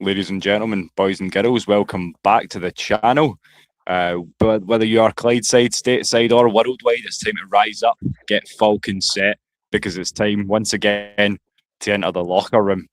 ladies and gentlemen, boys and girls, welcome back to the channel. But whether you are Clydeside, Stateside, or worldwide, it's time to rise up, get Falcon set, because it's time once again to enter the locker room.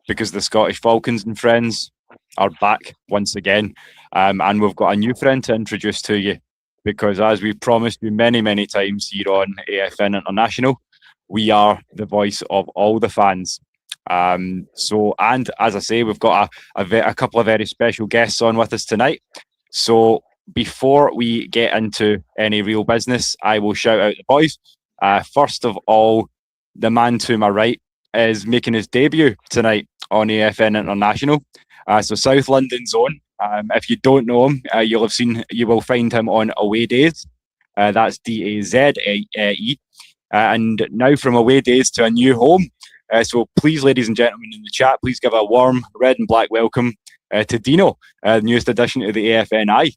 Because the Scottish Falcons and friends are back once again, and we've got a new friend to introduce to you. Because as we've promised you many, many times here on AFN International, we are the voice of all the fans. And as I say, we've got a couple of very special guests on with us tonight. So before we get into any real business, I will shout out the boys. First of all, the man to my right is making his debut tonight on AFN International. So South London's own. If you don't know him, you will find him on Away Days. That's DAZE. And now from Away Days to a new home. So please, ladies and gentlemen in the chat, please give a warm red and black welcome to Dino, the newest addition to the AFNI.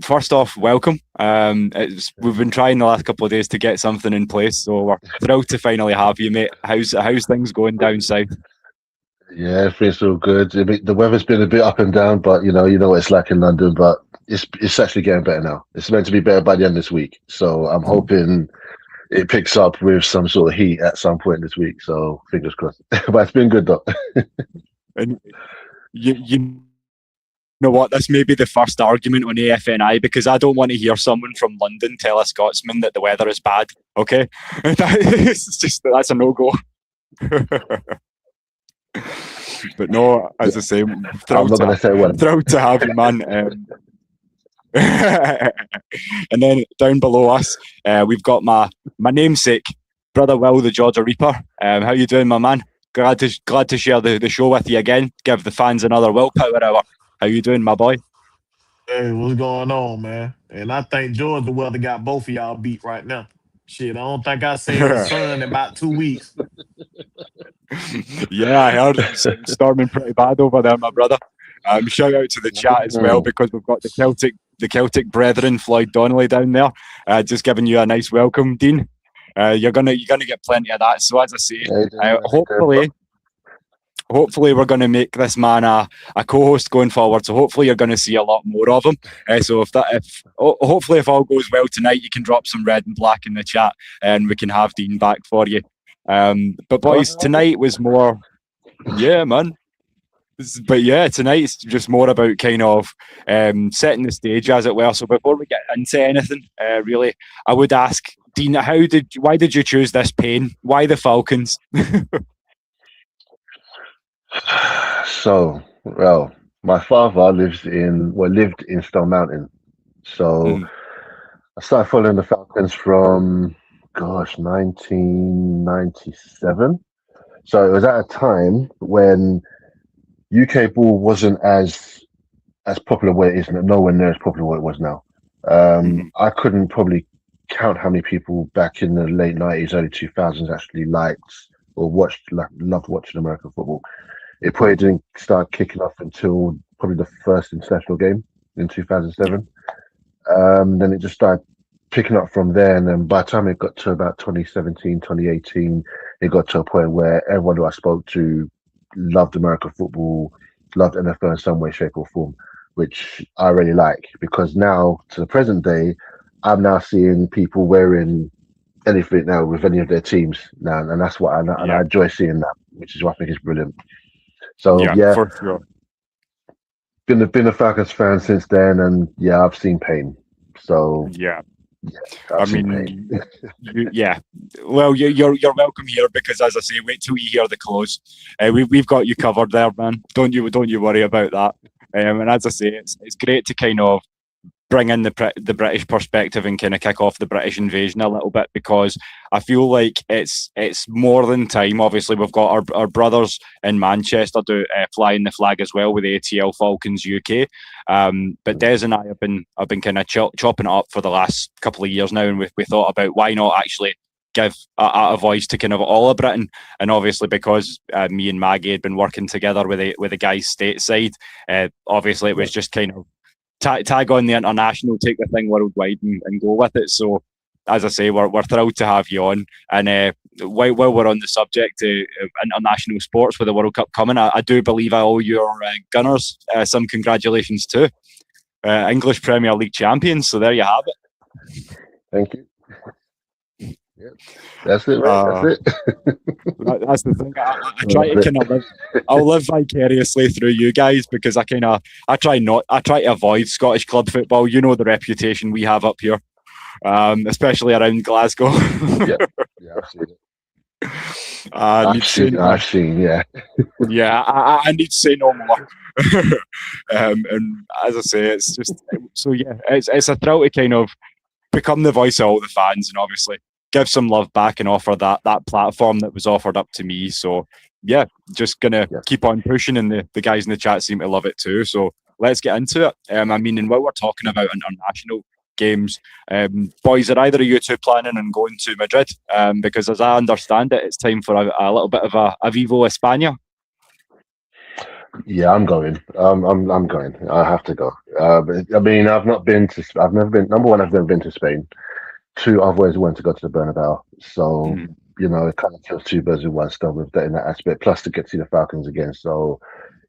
First off, welcome. We've been trying the last couple of days to get something in place, so we're thrilled to finally have you, mate. How's things going down south? Yeah, everything's all good. I mean, the weather's been a bit up and down, but you know what it's like in London. But it's actually getting better now. It's meant to be better by the end of this week, so I'm hoping it picks up with some sort of heat at some point this week. So fingers crossed. But it's been good though. And you know what? This may be the first argument on AFNI, because I don't want to hear someone from London tell a Scotsman that the weather is bad. Okay, that's a no-go. But no, as I say, thrilled to have you, man. And then down below us, we've got my namesake, brother Will, the Georgia Reaper. How you doing, my man? Glad to share the show with you again. Give the fans another willpower hour. How you doing, my boy? Hey, what's going on, man? And I think Georgia weather got both of y'all beat right now. Shit, I don't think I seen the sun in about 2 weeks. Yeah, I heard it's storming pretty bad over there, my brother. Shout out to the chat as well, because we've got the Celtic brethren, Floyd Donnelly, down there, just giving you a nice welcome, Dean. You're gonna get plenty of that. So as I say, hopefully we're going to make this man a co-host going forward. So hopefully you're going to see a lot more of him. So hopefully if all goes well tonight, you can drop some red and black in the chat, and we can have Dean back for you. But boys, tonight was more, yeah, man. But yeah, tonight's just more about kind of setting the stage, as it were. So before we get into anything, really, I would ask Dean, why did you choose this pain? Why the Falcons? So, well, my father lived in Stone Mountain. So I started following the Falcons from 1997. So it was at a time when UK ball wasn't as popular where it is, nowhere near as popular where it was now. I couldn't probably count how many people back in the late 90s, early 2000s actually liked or loved watching American football. It probably didn't start kicking off until probably the first international game in 2007. Then it just started picking up from there. And then by the time it got to about 2017, 2018, it got to a point where everyone who I spoke to loved American football, loved NFL in some way, shape or form, which I really like, because now to the present day, I'm now seeing people wearing anything now with any of their teams now. And that's what I enjoy seeing that, which is what I think is brilliant. So yeah, for sure. Been a Falcons fan since then, and yeah, I've seen pain. So yeah, I mean, well, you're welcome here, because as I say, wait till you hear the close. We've got you covered there, man. Don't you worry about that. And as I say, it's great to kind of bring in the British perspective and kind of kick off the British invasion a little bit, because I feel like it's more than time. Obviously, we've got our brothers in Manchester flying the flag as well with ATL Falcons UK. But Des and I have been kind of chopping it up for the last couple of years now, and we thought about why not actually give a voice to kind of all of Britain. And obviously, because me and Maggie had been working together with the guys stateside, obviously it was just kind of tag on the international, take the thing worldwide and go with it. So as I say, we're thrilled to have you on. And while we're on the subject of international sports with the World Cup coming, I do believe I owe your Gunners some congratulations too. English Premier League champions. So there you have it. Thank you. Yep. That's it, right? That's it. That's the thing. I try to kind of live. I'll live vicariously through you guys because I try to avoid Scottish club football. You know the reputation we have up here, especially around Glasgow. Yeah, I've seen it. I've seen, yeah. Yeah, I need to say no more. And as I say, it's just so yeah, it's a thrill to kind of become the voice of all the fans and obviously give some love back and offer that platform that was offered up to me. So yeah, just gonna keep on pushing, and the guys in the chat seem to love it too. So let's get into it. I mean, and while we're talking about international games, boys, are either of you two planning on going to Madrid? Because as I understand it, it's time for a little bit of a Vivo España. Yeah, I'm going. I'm going. I have to go. But, I mean, I've never been. Number one, I've never been to Spain. Two, I've always wanted to go to the Bernabeu. So you know, it kind of kills two birds with one stone with that in that aspect. Plus, to get to see the Falcons again. So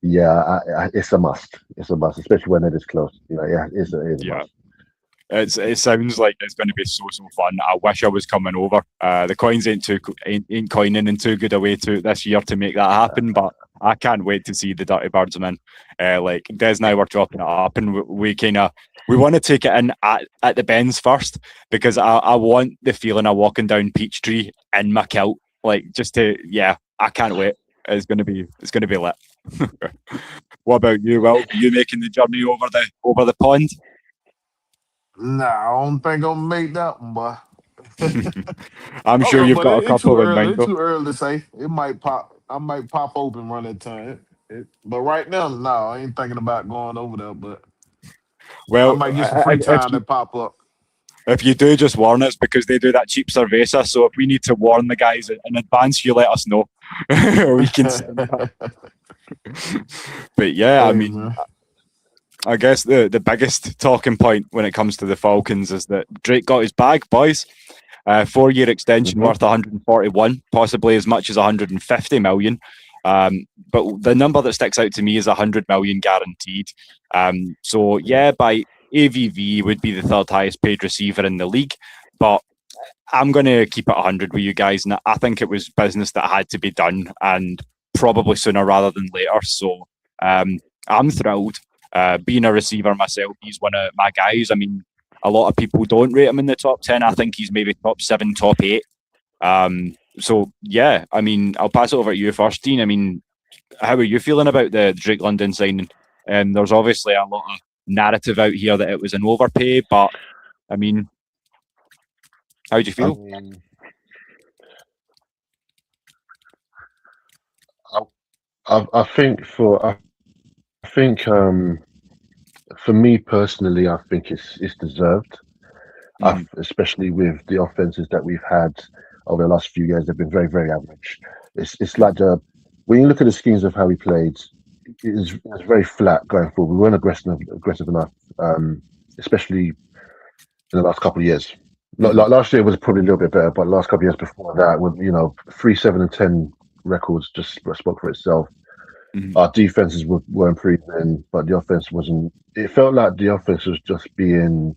yeah, it's a must. It's a must, especially when it is close. You know, yeah, it's a must. It sounds like it's going to be so fun. I wish I was coming over. The coins ain't coining in too good a way to this year to make that happen, but I can't wait to see the Dirty Birds. Man, like Des and I were dropping it up, and we want to take it in at the bends first because I want the feeling of walking down Peachtree in my kilt, like just to I can't wait. It's gonna be lit. What about you? Well, you making the journey over the pond? Nah, I don't think I'm gonna make that one, boy. I'm sure you've got a couple in mind. It's too early to say. It might pop. I might pop open run that time. But right now, no, I ain't thinking about going over there. But I might get some free time to pop up. If you do, just warn us because they do that cheap cerveza. So if we need to warn the guys in advance, you let us know. We can send that. But yeah, I mean, I guess the biggest talking point when it comes to the Falcons is that Drake got his bag, boys. 4-year extension worth 141, possibly as much as 150 million. But the number that sticks out to me is 100 million guaranteed. So yeah, by AVV would be the third highest paid receiver in the league. But I'm going to keep it 100 with you guys. And I think it was business that had to be done and probably sooner rather than later. So I'm thrilled. Being a receiver myself, he's one of my guys. I mean, a lot of people don't rate him in the top 10. I think he's maybe top 7, top 8. So, yeah, I mean, I'll pass it over to you first, Dean. I mean, how are you feeling about the Drake London signing? There's obviously a lot of narrative out here that it was an overpay, but, I mean, how do you feel? I think for me personally, I think it's deserved. Especially with the offenses that we've had over the last few years, they've been very, very average. It's like when you look at the schemes of how we played, it was very flat going forward. We weren't aggressive enough, especially in the last couple of years. Like last year was probably a little bit better, but the last couple of years before that, with 3, 7, and 10 records just spoke for itself. Our defenses were improving, but the offense wasn't. It felt like the offense was just being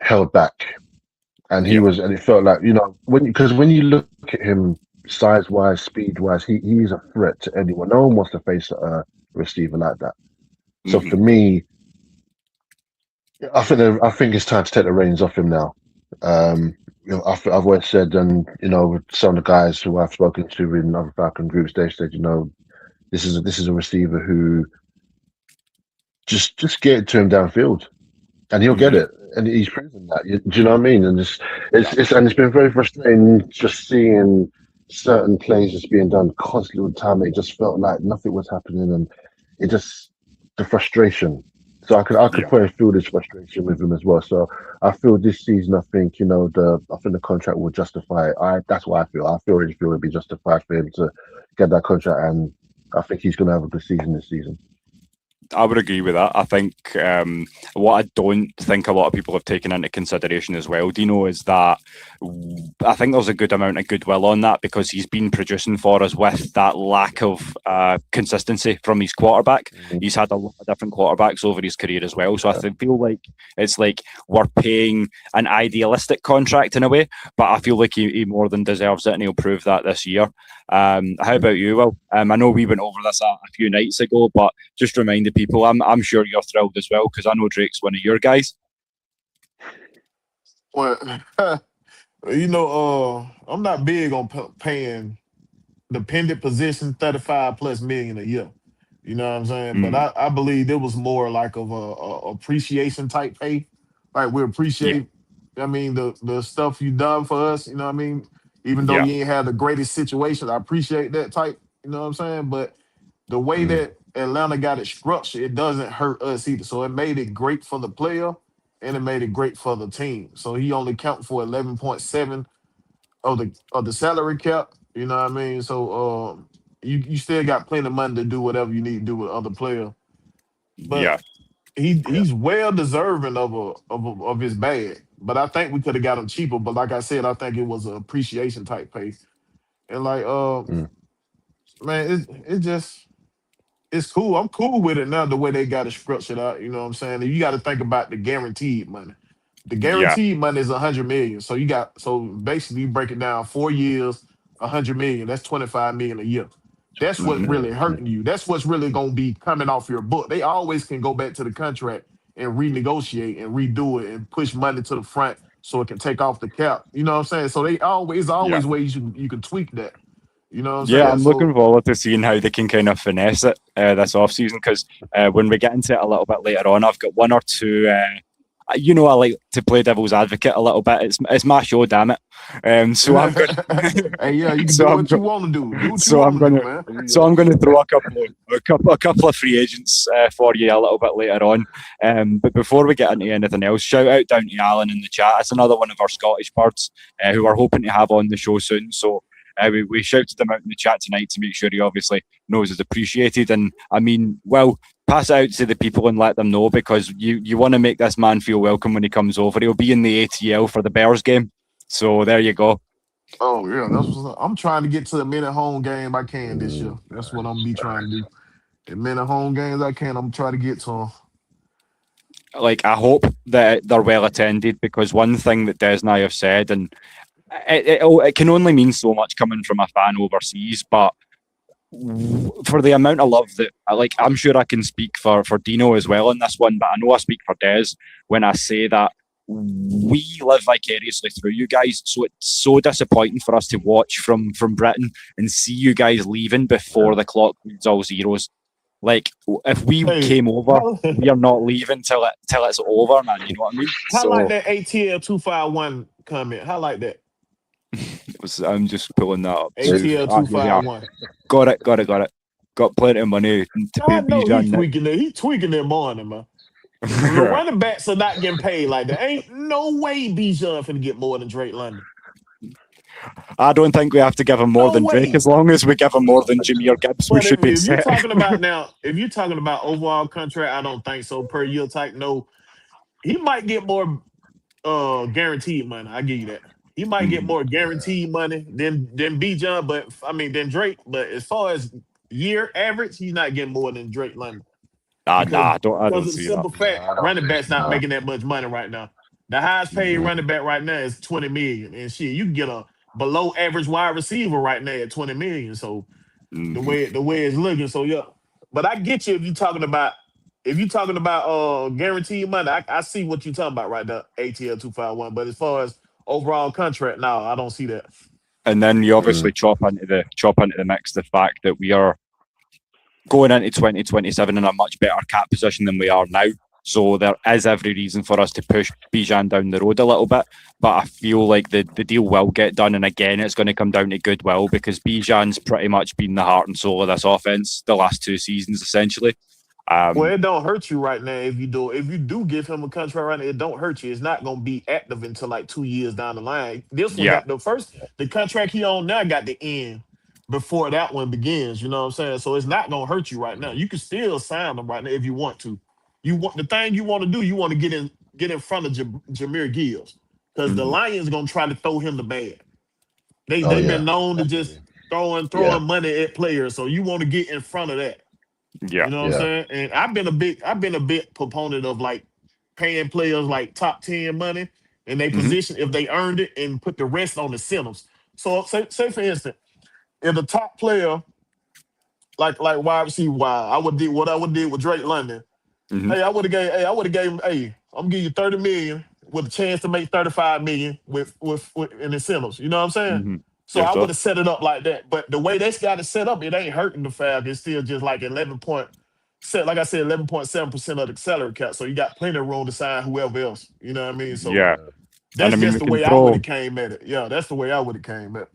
held back, and and it felt like when you look at him size wise, speed wise, he's a threat to anyone. No one wants to face a receiver like that. So for me, I think it's time to take the reins off him now. I've always said, and with some of the guys who I've spoken to in other Falcon groups, they said, this is a receiver who just get it to him downfield, and he'll get it, and he's proven that. Do you know what I mean? And it's been very frustrating just seeing certain plays just being done constantly all the time. It just felt like nothing was happening, and the frustration. So I could probably feel this frustration with him as well. So I feel this season, I think the contract will justify it. That's what I feel. I really feel it'd be justified for him to get that contract, and I think he's going to have a good season this season. I would agree with that. I think what I don't think a lot of people have taken into consideration as well, Dino, is that I think there's a good amount of goodwill on that because he's been producing for us with that lack of consistency from his quarterback. He's had a lot of different quarterbacks over his career as well. So I feel like it's like we're paying an idealistic contract in a way, but I feel like he more than deserves it, and he'll prove that this year. How about you, Will? I know we went over this a few nights ago, but just remind the people, I'm sure you're thrilled as well because I know Drake's one of your guys. Well, I'm not big on paying dependent position $35+ million a year. You know what I'm saying? But I believe it was more like of a appreciation type pay. Like we appreciate, I mean, the stuff you done for us. You know what I mean? Even though you ain't had the greatest situation, I appreciate that type. You know what I'm saying? But the way that Atlanta got it structured, it doesn't hurt us either. So it made it great for the player and it made it great for the team. So he only counted for 11.7 of the salary cap. You know what I mean? So you still got plenty of money to do whatever you need to do with other players. But he's well deserving of his bag. But I think we could have got him cheaper. But like I said, I think it was an appreciation type pay. And like man, it's cool. I'm cool with it now the way they got it structured out. You know what I'm saying? And you got to think about the guaranteed money. The guaranteed money is $100 million. So basically you break it down 4 years, $100 million. That's $25 million a year. That's what's really hurting you. That's what's really gonna be coming off your book. They always can go back to the contract and renegotiate and redo it and push money to the front so it can take off the cap. You know what I'm saying? So they always ways you can tweak that. You know what I'm saying? I'm looking forward to seeing how they can kind of finesse it this offseason because when we get into it a little bit later on, I've got one or two. I like to play devil's advocate a little bit. It's my show, damn it. So I'm going. Hey, you can do what you want to do. So I'm going to throw a couple of free agents for you a little bit later on. But before we get into anything else, shout out down to Alan in the chat. It's another one of our Scottish birds who we're hoping to have on the show soon. So. We shouted them out in the chat tonight to make sure he obviously knows it's appreciated. And I mean, well, pass it out to the people and let them know because you want to make this man feel welcome when he comes over. He'll be in the ATL for the Bears game. So there you go. Oh, yeah. I'm trying to get to the minute home game I can this year. That's what I'm be trying to do. As many home games I can, I'm trying to get to them. Like, I hope that they're well attended because one thing that Des and I have said, and it can only mean so much coming from a fan overseas, but for the amount of love that, like, I'm sure I can speak for Dino as well in this one, but I know I speak for Des when I say that we live vicariously through you guys. So it's so disappointing for us to watch from Britain and see you guys leaving before the clock reads all zeros. Like, if we came over, we are not leaving till it's over, man. You know what I mean? I like that ATL251 comment. I like that. I'm just pulling that up. ATL251. Got it. Got plenty of money to pay Bijan. He's tweaking that morning, man. The running backs are not getting paid like that. Ain't no way Bijan finna get more than Drake London. I don't think we have to give him more than Drake. As long as we give him more than Jameer Gibbs, we should be set. If you're talking about overall contract, I don't think so. Per year type, no. He might get more guaranteed money. I give you that. He might get more guaranteed money than Bijan, than Drake. But as far as year average, he's not getting more than Drake London. I don't see simple fact, running back's not making that much money right now. The highest paid running back right now is $20 million, and shit, you can get a below average wide receiver right now at $20 million. So the way it's looking, so yeah. But I get you if you're talking about guaranteed money. I see what you're talking about right there, ATL251. But as far as overall contract, no, I don't see that. And then you obviously chop into the mix the fact that we are going into 2027 in a much better cap position than we are now. So there is every reason for us to push Bijan down the road a little bit. But I feel like the deal will get done. And again, it's going to come down to goodwill because Bijan's pretty much been the heart and soul of this offense the last 2 seasons, essentially. Well, it don't hurt you right now if you do give him a contract right now. It don't hurt you. It's not going to be active until like 2 years down the line. This one got the contract he on now got the end before that one begins. You know what I'm saying? So it's not gonna hurt you right now. You can still sign them right now if you want to. You want the thing you want to do. You want to get in front of Jameer Gibbs because the Mhm. Lions gonna try to throw him the bag. Oh They've been yeah, known to just definitely. Yeah, throwing money at players. So you want to get in front of that. Yeah. You know what I'm yeah. saying? And I've been a big proponent of like paying players like top 10 money in their Hmm. position if they earned it and put the rest on incentives. So say for instance, if the top player like wide receiver wide, I would did what I would did with Drake London. Hmm. I would have gave him, hey, I'm gonna give you 30 million with a chance to make 35 million with in incentives. You know what I'm saying? Hmm. So Yes, I sir. would have set it up like that. But the way that's got it set up, it ain't hurting the Falcons. It's still just like 11 point set, like I said, 11.7% of the salary cap. So you got plenty of room to sign whoever else. You know what I mean? So Yeah. Yeah. And I that's mean, just we the can way I would throw. have came at it. Yeah, that's the way I would have came at it.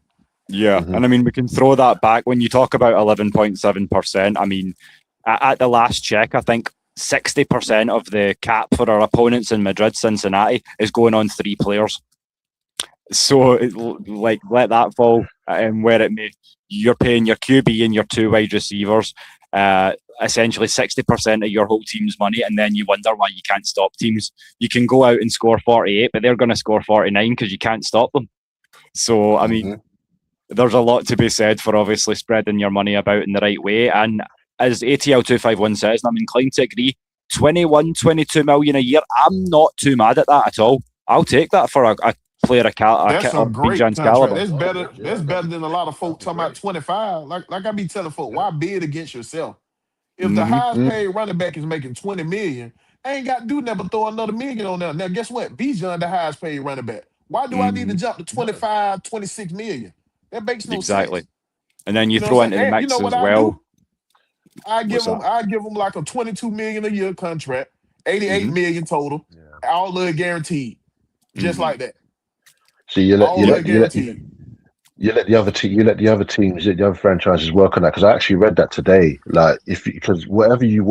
Yeah, Hmm. and I mean, we can throw that back when you talk about 11.7%. I mean, at the last check, I think 60% of the cap for our opponents in Madrid, Cincinnati, is going on 3 players. So, like, let that fall where it may. You're paying your QB and your 2 wide receivers, essentially 60% of your whole team's money, and then you wonder why you can't stop teams. You can go out and score 48, but they're going to score 49 because you can't stop them. So, I mean, Hmm. there's a lot to be said for obviously spreading your money about in the right way. And as ATL251 says, and I'm inclined to agree, 21, 22 million a year, I'm not too mad at that at all. I'll take that for a player That's a of great Bijan's contract. caliber. That's Oh better. yeah, That's yeah. better than a lot of folk That'd be talking about great. 25. Like I be telling folk, Yeah. why bid against yourself? If the Hmm. highest Mm. paid running back is making 20 million, I ain't got to do nothing but throw another million on there. Now, guess what? Bijan, the highest paid running back. Why do I need to Hmm. jump to Yeah. 25, 26 million? That makes no Exactly. sense. And then you You know what throw I'm into the saying? And you know mix what as I do? well. I give What's them, that? I give them like a 22 million a year contract, Hmm. 88 million total, Yeah. all of it guaranteed. Just Hmm. like that. So you let you All of let it you let you, guaranteed. you let the other team, you let the other teams, the other franchises work on that because I actually read that today. Like if because whatever you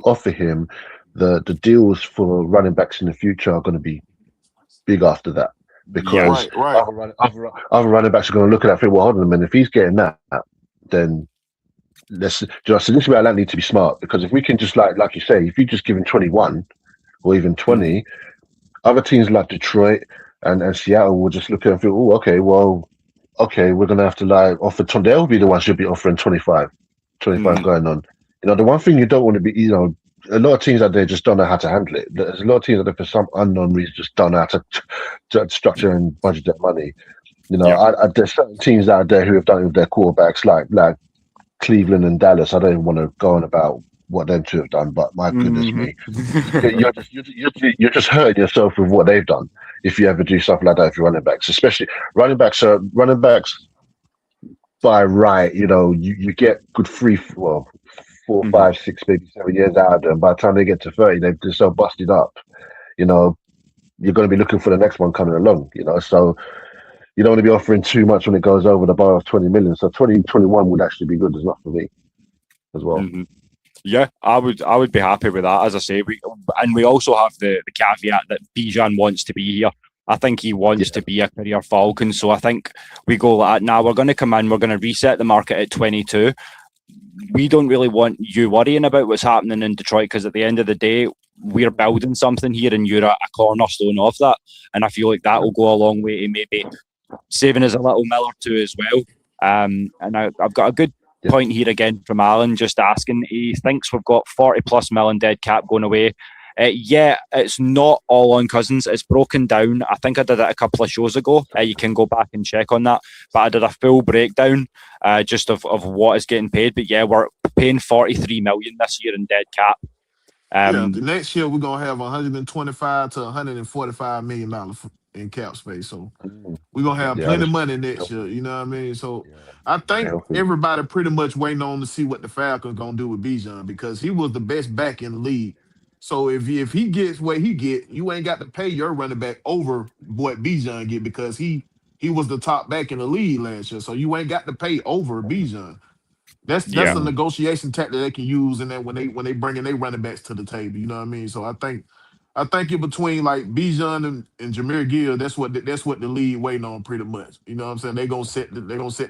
offer him, the deals for running backs in the future are going to be big after that Yeah. because Right. other running backs are going to look at that and think, well, hold on a minute, if he's getting that, then so this is where I need to be smart because if we can just like you say, if you just give him 21 or even Hmm. 20, other teams like Detroit and Seattle will just look at it and feel, oh, okay, well, okay, we're gonna have to like offer. They'll be the ones who'll be offering 25, 25 Hmm. going on. The one thing you don't want to be, a lot of teams out there just don't know how to handle it. There's a lot of teams out there for some unknown reason just don't know how to structure and budget their money. Yeah. There's certain teams out there who have done it with their quarterbacks, like Cleveland and Dallas. I don't even want to go on about what them two have done, but my goodness Hmm. me, you're just hurting yourself with what they've done. If you ever do something like that, if you're running backs, especially running backs by right, you get good well, four, Hmm. 5, 6, maybe 7 years out of them. By the time they get to 30, they're so busted up. You know, you're going to be looking for the next one coming along. So you don't want to be offering too much when it goes over the bar of 20 million. So 2021 would actually be good as well for me as well. Hmm. Yeah, I would be happy with that. As I say, we also have the caveat that Bijan wants to be here. I think he wants Yeah. to be a career Falcon. So I think we go like that. Now we're going to come in. We're going to reset the market at 22. We don't really want you worrying about what's happening in Detroit because at the end of the day, we're building something here, and you're a cornerstone of that. And I feel like that Yeah. will go a long way to maybe saving us a little mill or two as well. And I've got a good Yeah. point here again from Alan, just asking. He thinks we've got 40 plus million dead cap going away. Yeah, it's not all on Cousins. It's broken down. I think I did it a couple of shows ago. You can go back and check on that. But I did a full breakdown just of what is getting paid. But yeah, we're paying 43 million this year in dead cap. Yeah, the Um, next year we're gonna have 125 to 145 million dollars in cap space. So Mm. we're gonna have Yeah, plenty of that's money next year. healthy. You know what I mean? So Yeah, I very think healthy. everybody pretty much waiting on to see what the Falcons gonna do with Bijan because he was the best back in the league. So if he gets what he get, you ain't got to pay your running back over what Bijan get because he was the top back in the league last year. So you ain't got to pay over Bijan. That's yeah. a Mm. negotiation tactic they can use in that when they bringing their running backs to the table. You know what I mean? So I think in between like Bijan and Jameer Gill, that's what the league waiting on pretty much. You know what I'm saying? They gonna set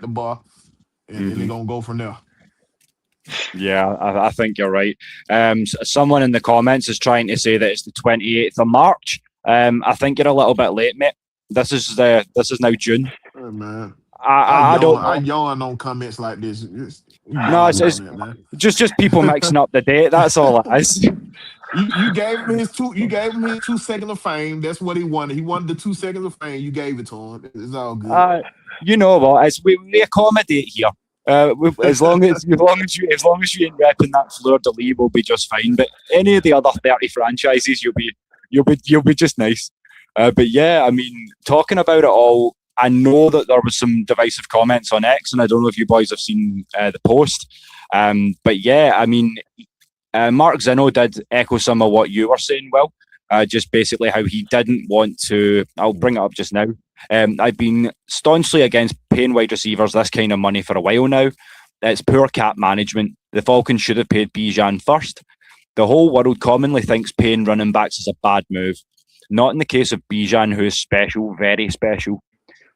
the bar. and they're gonna go from there. Yeah, I think you're right. Someone in the comments is trying to say that it's the 28th of March. I think you're a little bit late, mate. This is now June. Hey, man. I don't know. I yawn on comments like this. No, it's just people mixing up the date. That's all it is. You gave him his 2 seconds of fame. That's what he wanted. He wanted the 2 seconds of fame. You gave it to him. It's all good. You know what? We accommodate here. As long as you ain't repping that fleur de lis, we'll be just fine. But any of the other 30 franchises, you'll be just nice. But yeah, I mean, talking about it all, I know that there was some divisive comments on X, and I don't know if you boys have seen the post. But yeah, I mean, Mark Zeno did echo some of what you were saying, Will. Just basically how he didn't want to. I'll bring it up just now. I've been staunchly against paying wide receivers this kind of money for a while now. It's poor cap management. The Falcons should have paid Bijan first. The whole world commonly thinks paying running backs is a bad move. Not in the case of Bijan, who is special, very special.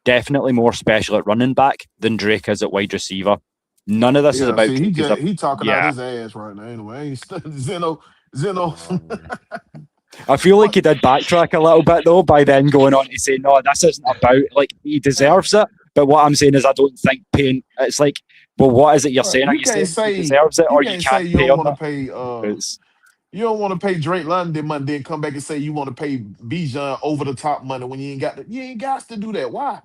Definitely more special at running back than Drake is at wide receiver. None of this is about... He talking out his ass right now anyway. Zeno. I feel like he did backtrack a little bit though by then going on to say, no, this isn't about, like, he deserves it. But what I'm saying is I don't think paying... It's like, well, what is it you're saying? Are you saying he deserves it or you can't pay him? You don't want to pay Drake London money, then come back and say you want to pay Bijan over the top money when you ain't got to do that. Why?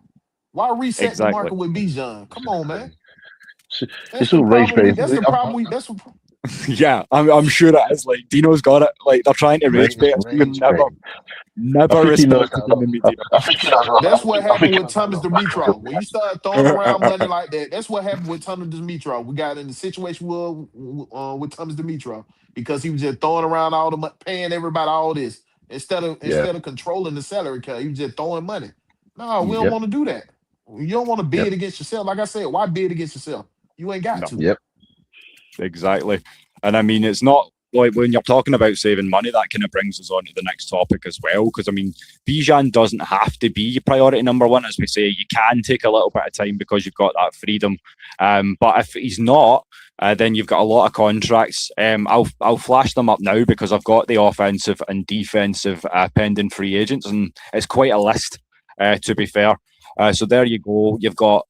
Why reset the market with Bijan? Come on, man. It's all rage based. That's the problem. Yeah, I'm sure it is. Like, Dino's got it. Like, they're trying to rage bait. Never respect Dino. That's what happened with Thomas Dimitrov. When you start throwing around money like that, that's what happened with Thomas Dimitrov. We got in the situation with Thomas Dimitrov because he was just throwing around all the money, paying everybody all this instead of controlling the salary cap. He was just throwing money. No, we don't want to do that. You don't want to bid against yourself. Like I said, why bid against yourself? You ain't got to. Yep. Exactly. And I mean, it's not like when you're talking about saving money, that kind of brings us on to the next topic as well. Because I mean, Bijan doesn't have to be priority number one, as we say. You can take a little bit of time because you've got that freedom. But if he's not, then you've got a lot of contracts. I'll flash them up now because I've got the offensive and defensive pending free agents, and it's quite a list, to be fair. So there you go. You've got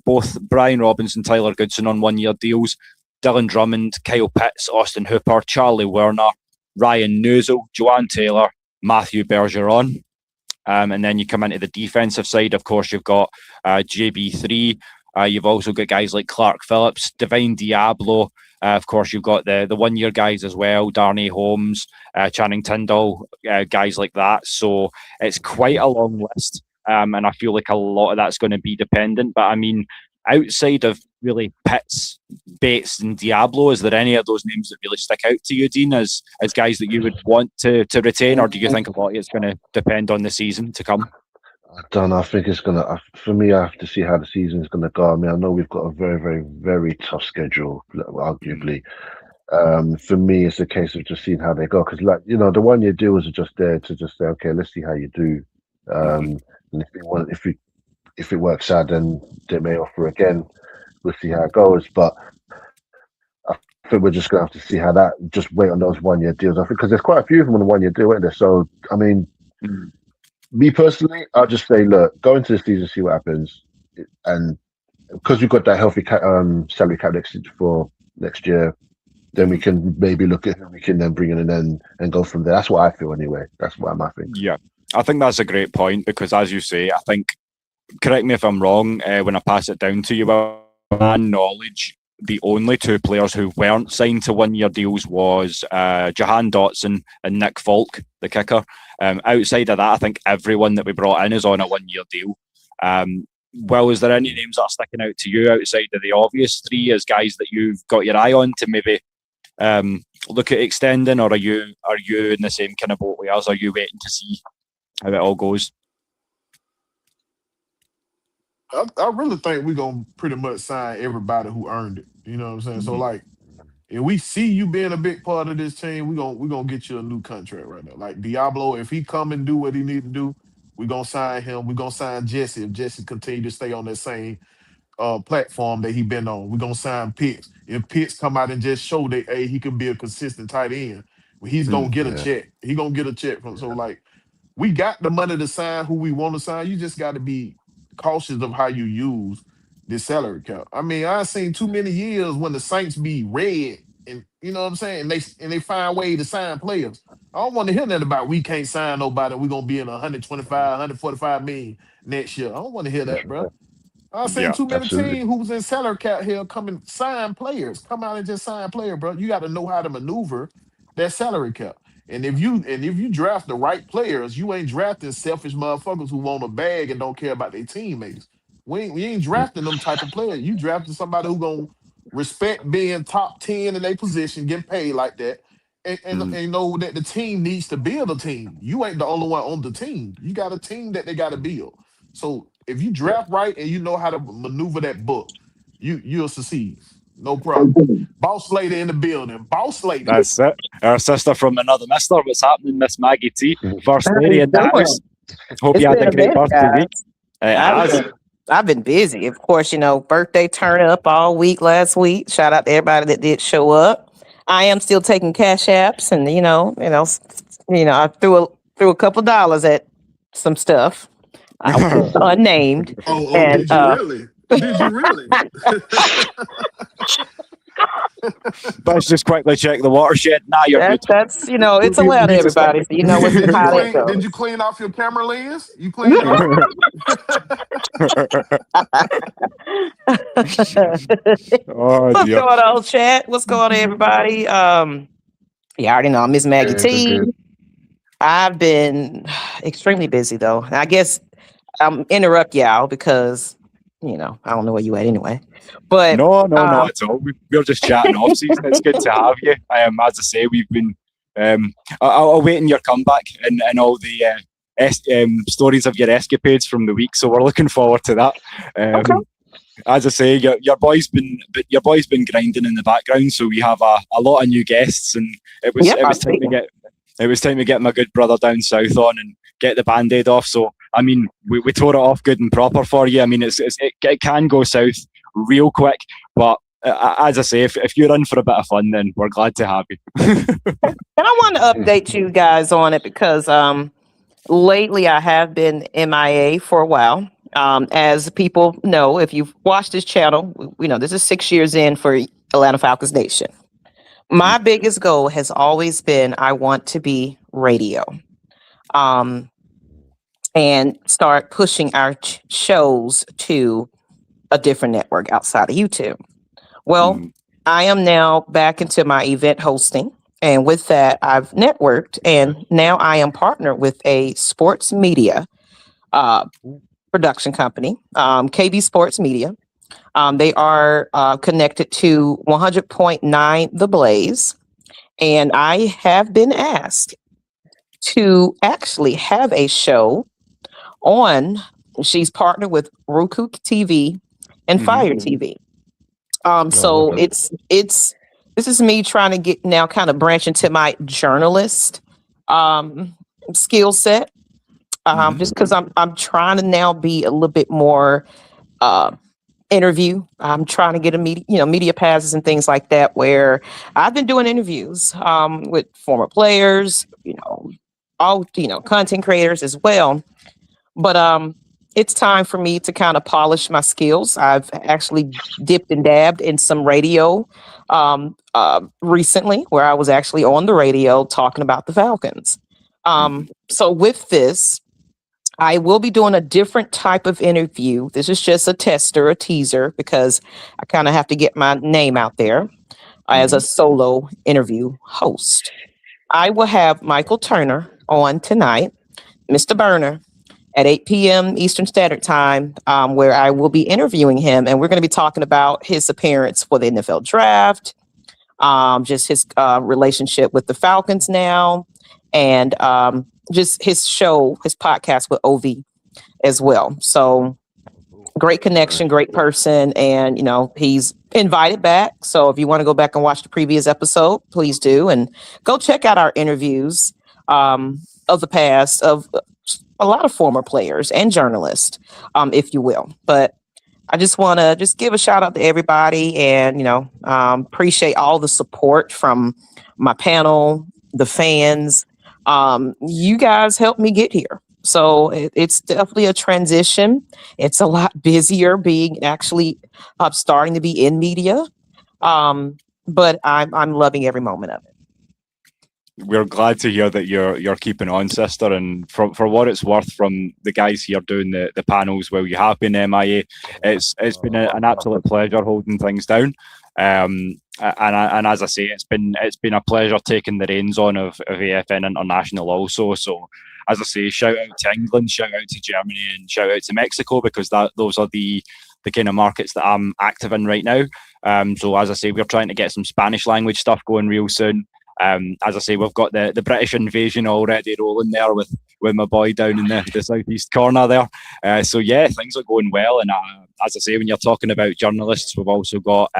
both Brian Robinson, Tyler Goodson on 1-year deals, Dylan Drummond, Kyle Pitts, Austin Hooper, Charlie Werner, Ryan Nuzzel, Joanne Taylor, Matthew Bergeron. And then you come into the defensive side. Of course, you've got JB3. You've also got guys like Clark Phillips, Divine Diablo. Of course, you've got the 1-year guys as well, Darnay Holmes, Channing Tindall, guys like that. So it's quite a long list. And I feel like a lot of that's going to be dependent. But I mean, outside of really Pitts, Bates, and Diablo, is there any of those names that really stick out to you, Dean, as guys that you would want to retain, or do you think a lot of it's going to depend on the season to come? I don't know. I think it's going to, for me, I have to see how the season is going to go. I mean, I know we've got a very, very, very tough schedule, arguably. For me, it's a case of just seeing how they go. Because, like, you know, the 1-year deals are just there to just say, okay, let's see how you do. And if it works out, then they may offer again. We'll see how it goes. But I think we're just going to have to see how that, just wait on those 1-year deals. I think because there's quite a few of them on the 1-year deal, isn't there? So, I mean, me personally, I'll just say, look, go into the season, see what happens. And because we've got that healthy salary cap for next year, then we can maybe look at who we can then bring in and go from there. That's what I feel anyway. That's what I think. Yeah. I think that's a great point because, as you say, I think, correct me if I'm wrong, when I pass it down to you, my knowledge, the only 2 players who weren't signed to 1-year deals was Jahan Dotson and Nick Folk, the kicker. Outside of that, I think everyone that we brought in is on a 1-year deal. Well, is there any names that are sticking out to you outside of the obvious 3 as guys that you've got your eye on to maybe look at extending, or are you in the same kind of boat with us? Are you waiting to see how it all goes? I really think we're gonna pretty much sign everybody who earned it. You know what I'm saying? So like, if we see you being a big part of this team, we're gonna get you a new contract right now. Like Diablo, if he come and do what he need to do, we're gonna sign him. We're gonna sign Jesse if Jesse continue to stay on that same platform that he been on. We're gonna sign Pitts. If Pitts come out and just show that hey, he can be a consistent tight end, well, he's gonna get a Yeah. check. He gonna get a check from so like we got the money to sign who we want to sign. You just got to be cautious of how you use this salary cap. I mean, I've seen too many years when the Saints be red, and you know what I'm saying, and they find way to sign players. I don't want to hear nothing about we can't sign nobody. We're gonna be in 125, 145 million next year. I don't want to hear that, bro. I've seen Yeah. too many Absolutely. teams who was in salary cap here come and sign players. Come out and just sign player, bro. You got to know how to maneuver that salary cap. And if you draft the right players, you ain't drafting selfish motherfuckers who want a bag and don't care about their teammates. We ain't drafting them type of players. You drafting somebody who gonna respect being top 10 in their position, getting paid like that, and know that the team needs to build a team. You ain't the only one on the team. You got a team that they got to build. So if you Yeah. draft right and you know how to maneuver that book, you'll succeed. No problem. Boss lady in the building. Boss lady. That's it. Our sister from another mister. What's happening, Miss Maggie T? First How lady you in the doing? house. Hope It's you had been a a great minute, birthday guys. week. It I've has. been, I've been busy. Of course, birthday turn up all week last week. Shout out to everybody that did show up. I am still taking cash apps, and I threw a couple dollars at some stuff. I was unnamed, Oh, and did you really? Did you really? Let's just quickly check the watershed. Nah, you're good. that's it's allowed to everybody. So you know Did, did you how that clean? Did goes. you clean off your camera lens? You cleaned it off? Oh What's dear. going on, chat? What's going on, everybody? You already know I'm Miss Maggie Yeah, T. good. I've been extremely busy though. I guess I'm interrupt y'all because I don't know where you at anyway. But No, not at all. We're just chatting off season. It's good to have you. As I say, we've been awaiting your comeback and all the stories of your escapades from the week. So we're looking forward to that. Okay. As I say, your boy's been grinding in the background. So we have a lot of new guests, and it was time to get my good brother down south on and get the band-aid off. So I mean, we tore it off good and proper for you. I mean, it can go south real quick, but as I say, if you're in for a bit of fun, then we're glad to have you. And I want to update you guys on it because lately I have been MIA for a while. As people know, if you've watched this channel, this is 6 years in for Atlanta Falcons Nation. My biggest goal has always been I want to be radio. And start pushing our shows to a different network outside of YouTube. Well, I am now back into my event hosting. And with that, I've networked. And now I am partnered with a sports media production company, KB Sports Media. They are connected to 100.9 The Blaze. And I have been asked to actually have a show she's partnered with Roku TV and Fire TV. So okay. this is me trying to get now kind of branch into my journalist skill set. Just because I'm trying to now be a little bit more interview. I'm trying to get a media passes and things like that, where I've been doing interviews with former players, all content creators as well. But it's time for me to kind of polish my skills. I've actually dipped and dabbed in some radio recently, where I was actually on the radio talking about the Falcons. So with this, I will be doing a different type of interview. This is just a tester, a teaser, because I kind of have to get my name out there as a solo interview host. I will have Michael Turner on tonight, Mr. Burner, at 8 p.m. Eastern Standard Time, where I will be interviewing him. And we're going to be talking about his appearance for the NFL draft, just his relationship with the Falcons now, and just his show, his podcast with OV as well. So great connection, great person. And, he's invited back. So if you want to go back and watch the previous episode, please do. And go check out our interviews of the past of a lot of former players and journalists, if you will. But I just want to just give a shout out to everybody, and appreciate all the support from my panel, the fans. You guys helped me get here. So it's definitely a transition. It's a lot busier being actually starting to be in media. But I'm loving every moment of it. We're glad to hear that you're keeping on, sister. And for what it's worth, from the guys here doing the panels while you have been MIA, it's been an absolute pleasure holding things down. And as I say, it's been a pleasure taking the reins on of AFN International also. So as I say, shout out to England, shout out to Germany, and shout out to Mexico, because those are the kind of markets that I'm active in right now. So as I say, we're trying to get some Spanish language stuff going real soon. As I say, we've got the British invasion already rolling there with my boy down in the southeast corner there. So yeah, things are going well. And as I say, when you're talking about journalists, we've also got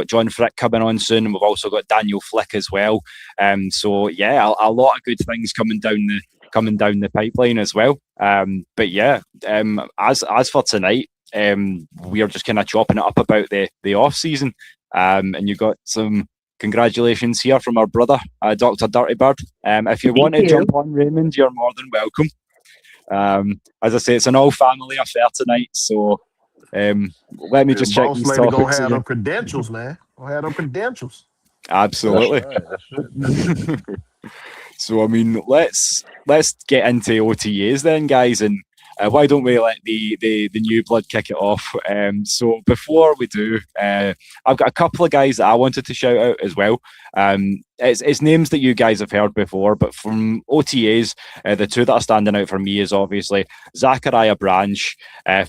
John Frick coming on soon, and we've also got Daniel Flick as well. So yeah, a lot of good things coming down the pipeline as well. But yeah, as for tonight, we are just kind of chopping it up about the off season, and you got some congratulations here from our brother, Dr. Dirtybird. If you want to jump on, Raymond, you're more than welcome. As I say, it's an all family affair tonight, so let me just check these topics. Gonna have them credentials, man. Gonna have them credentials. Absolutely. That's right. So I mean, let's get into OTAs then, guys, and why don't we let the new blood kick it off? So before we do, I've got a couple of guys that I wanted to shout out as well. It's names that you guys have heard before, but from OTAs, the two that are standing out for me is obviously Zachariah Branch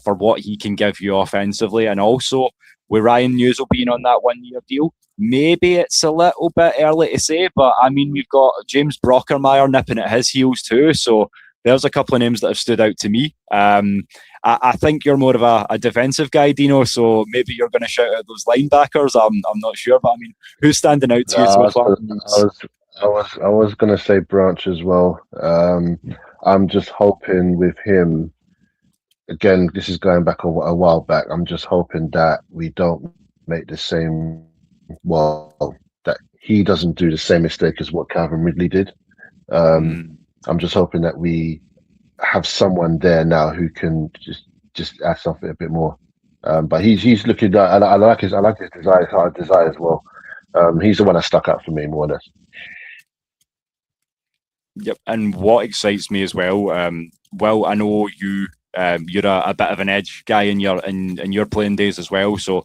for what he can give you offensively, and also with Ryan Newsel being on that 1-year deal. Maybe it's a little bit early to say, but I mean, we've got James Brockermeyer nipping at his heels too, so there's a couple of names that have stood out to me. I think you're more of a defensive guy, Dino, so maybe you're going to shout out those linebackers. I'm not sure, but I mean, who's standing out to you so far? I was going to say Branch as well. I'm just hoping with him, again, this is going back a while back, I'm just hoping that we don't make the same, that he doesn't do the same mistake as what Calvin Ridley did. I'm just hoping that we have someone there now who can just add something a bit more. But he's looking. I like his desire as well. He's the one that stuck out for me more or less. Yep, and what excites me as well. Well, I know you're a bit of an edge guy in your playing days as well. So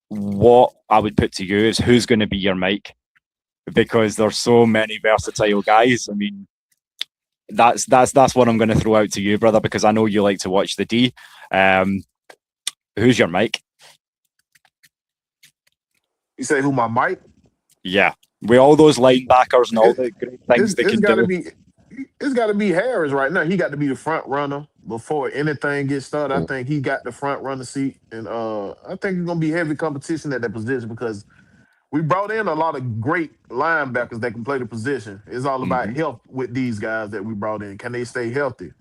what I would put to you is, who's going to be your Mike? Because there's so many versatile guys. I mean, that's what I'm going to throw out to you, brother, because I know you like to watch the D. Who's your Mike? You say who my Mike? Yeah, with all those linebackers and all the great things they can do. It's got to be Harris right now. He got to be the front runner before anything gets started. I think he got the front runner seat, and I think it's going to be heavy competition at that position, because we brought in a lot of great linebackers that can play the position. It's all about health with these guys that we brought in. Can they stay healthy?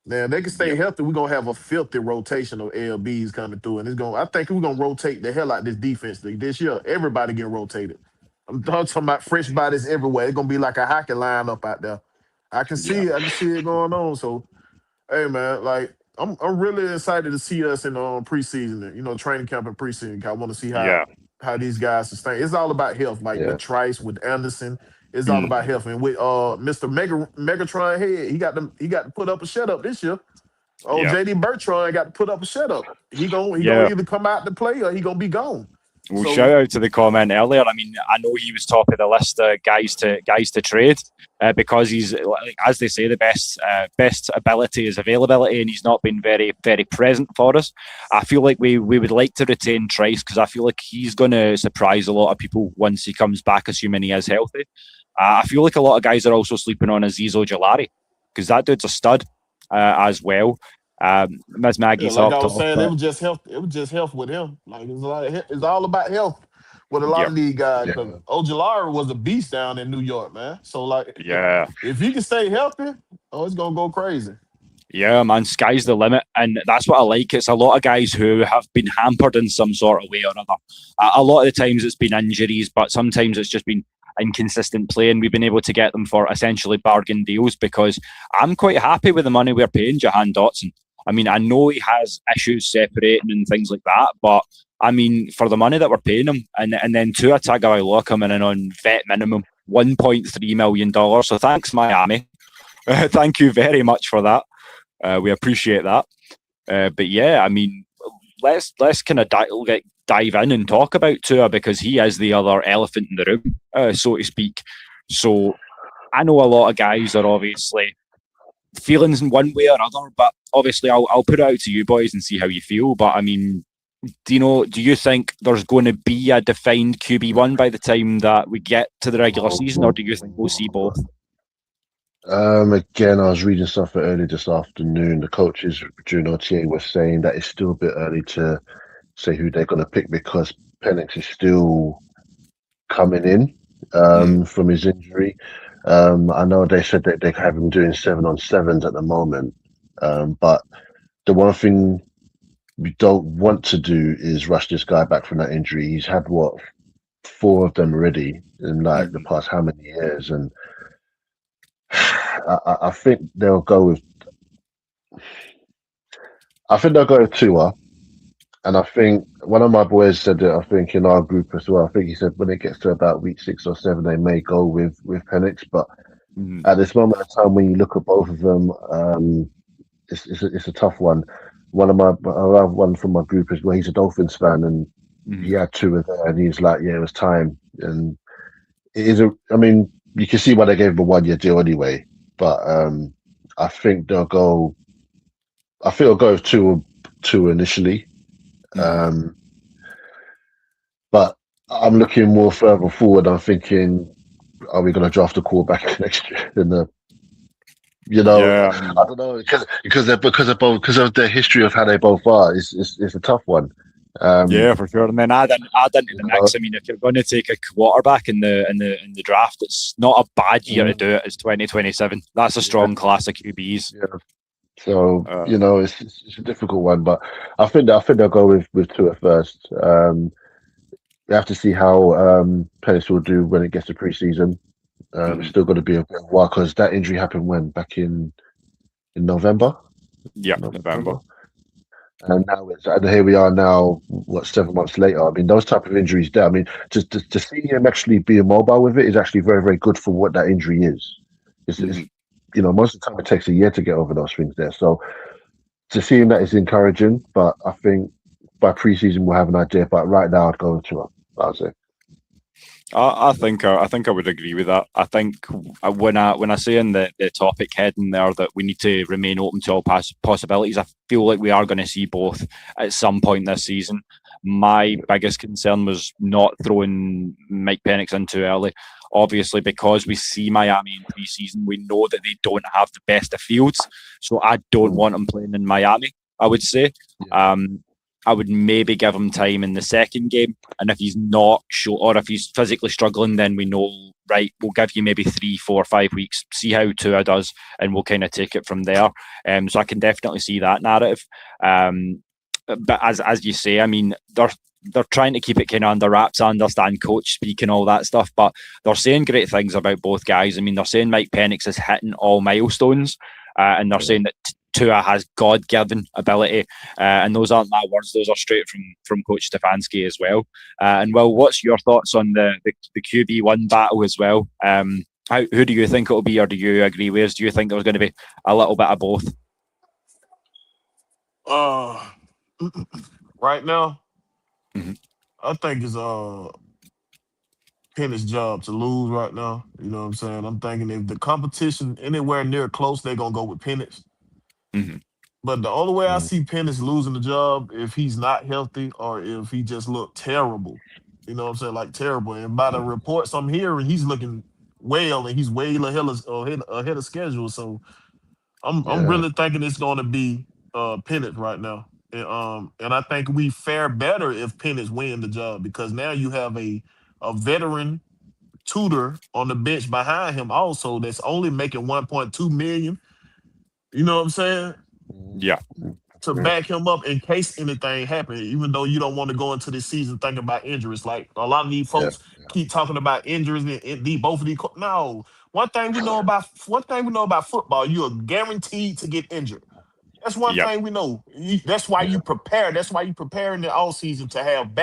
Now, if they can stay healthy, we're going to have a filthy rotation of LBs coming through. And I think we're going to rotate the hell out of this defense this year. Everybody getting rotated. I'm talking about fresh bodies everywhere. It's going to be like a hockey lineup out there. I can see it going on. So, hey, man, like, I'm really excited to see us in preseason, training camp and preseason. I want to see how these guys sustain. It's all about health, like with Trice, with Anderson. It's all about health. And with Mr. Megatron Head, he got to put up a shut up this year. JD Bertrand got to put up a shut up. He gonna either come out to play or he gonna be gone. Well, shout out to the comment earlier. I mean, I know he was top of the list of guys to trade because he's, as they say, the best ability is availability, and he's not been very, very present for us. I feel like we would like to retain Trice, because I feel like he's going to surprise a lot of people once he comes back, assuming he is healthy. I feel like a lot of guys are also sleeping on Azeez Ojulari, because that dude's a stud as well. Ms. Maggie's like I was saying, it was just health. It was just health with him. Like it's all about health with a lot of these guys. Ojulari was a beast down in New York, man. So if he can stay healthy, it's gonna go crazy. Yeah, man, sky's the limit. And that's what I like. It's a lot of guys who have been hampered in some sort of way or other. A lot of the times it's been injuries, but sometimes it's just been inconsistent play, and we've been able to get them for essentially bargain deals, because I'm quite happy with the money we're paying Jahan Dotson. I mean, I know he has issues separating and things like that, but I mean, for the money that we're paying him, and then Tua Tagovailoa coming in on vet minimum, $1.3 million. So thanks, Miami. Thank you very much for that. We appreciate that. But yeah, I mean, let's kind of dive in and talk about Tua, because he is the other elephant in the room, so to speak. So I know a lot of guys are obviously feelings in one way or other, but obviously I'll put it out to you boys and see how you feel. But I mean, do you think there's going to be a defined QB1 by the time that we get to the regular season, or do you think we'll see both? Again, I was reading stuff early this afternoon. The coaches during OTA were saying that it's still a bit early to say who they're going to pick, because Penix is still coming in from his injury. I know they said that they have him doing 7-on-7s at the moment, but the one thing we don't want to do is rush this guy back from that injury. He's had 4 of them already in like the past how many years, and I think they'll go with. I think they'll go with Tua, and I think one of my boys said it. I think in our group as well. I think he said when it gets to about week 6 or 7, they may go with Penix. But at this moment in time, when you look at both of them, it's a tough one. One from my group is where he's a Dolphins fan, and he had Tua there, and he's like, yeah, it was time. And it is I mean, you can see why they gave him a 1-year deal anyway. But I think they'll go. I think they'll go with Tua initially. But I'm looking more further forward. I'm thinking, are we going to draft a quarterback next year? Yeah. I don't know, because of the history of how they both are. It's a tough one. Yeah, for sure. And then add into the mix. I mean, if you're going to take a quarterback in the draft, it's not a bad year to do it. It's 2027. That's a strong class of QBs. Yeah. So it's a difficult one, but I think they'll go with Tua first. We have to see how Penix will do when it gets to preseason. It's still going to be a bit of a while, because that injury happened back in November. Yeah, November. And here we are now, 7 months later. I mean, those type of injuries there. I mean, just to see him actually be immobile with it is actually very, very good for what that injury is. It's most of the time it takes a year to get over those things there. So to see him, that is encouraging. But I think by preseason we'll have an idea. But right now, I'd go with Tua. I'd say. I think I would agree with that. I think when I say in the topic heading there that we need to remain open to all possibilities, I feel like we are going to see both at some point this season. My biggest concern was not throwing Mike Penix in too early. Obviously, because we see Miami in pre-season, we know that they don't have the best of fields. So I don't want him playing in Miami, I would say. I would maybe give him time in the second game. And if he's not sure, or if he's physically struggling, then we know, right, we'll give you maybe 3, 4, 5 weeks, see how Tua does, and we'll kind of take it from there. So I can definitely see that narrative. But as you say, I mean, they're trying to keep it kind of under wraps. I understand coach speak and all that stuff, but they're saying great things about both guys. I mean, they're saying Mike Penix is hitting all milestones, and they're saying that Tua has God-given ability, and those aren't my words; those are straight from Coach Stefanski as well. And Will, what's your thoughts on the QB1 battle as well? Who do you think it'll be, or do you agree with? Do you think there's going to be a little bit of both? Right now, I think it's Penix's job to lose right now. You know what I'm saying? I'm thinking if the competition anywhere near close, they're gonna go with Penix. But the only way I see Penix losing the job if he's not healthy, or if he just looked terrible. You know what I'm saying? Like terrible. And by the reports I'm hearing, he's looking well, and he's way ahead of schedule. So I'm really thinking it's going to be Penix right now. And I think we fare better if Penix win the job, because now you have a veteran tutor on the bench behind him also that's only making $1.2 million. You know what I'm saying? Yeah. To back him up in case anything happened, even though you don't want to go into this season thinking about injuries. Like a lot of these folks keep talking about injuries and both of these. No, one thing we know about football, you are guaranteed to get injured. That's one Yep. thing we know. That's why you prepare. That's why you prepare in the off season to have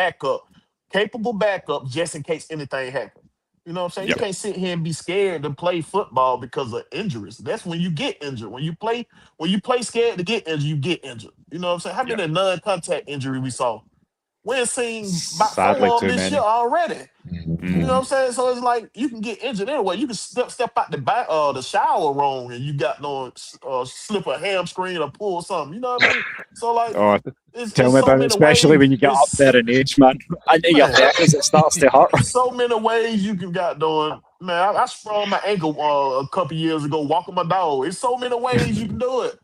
capable backup, just in case anything happens. You know what I'm saying? Yep. You can't sit here and be scared to play football because of injuries. That's when you get injured. When you play scared to get injured, you get injured. You know what I'm saying? How many non-contact injury we saw? We're seeing about 4 Sadly, of too them this many. year already. Mm. You know what I'm saying? So it's like you can get injured anyway. You can step out the shower wrong and you got no slip a hamstring or pull something. You know what I mean? So like, Oh, it's tell me so about it, many especially ways. when you get up there in age, man. Into your Man, 30s, it starts to hurt. so many ways you can got doing. Man, I sprained my ankle a couple years ago walking my dog. It's so many ways you can do it.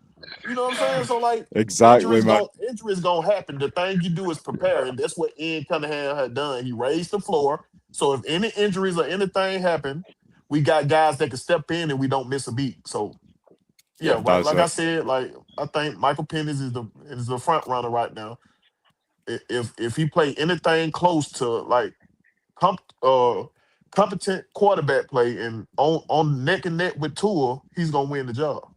You know what I'm saying? So like, Exactly, man. injuries gonna happen. The thing you do is prepare, and that's what Ian Cunningham had done. He raised the floor. So if any injuries or anything happen, we got guys that can step in and we don't miss a beat. So yeah, right. That's Like I it. said, like I think Michael Penix is the front runner right now. If he play anything close to like competent quarterback play and on neck and neck with Tua, he's gonna win the job.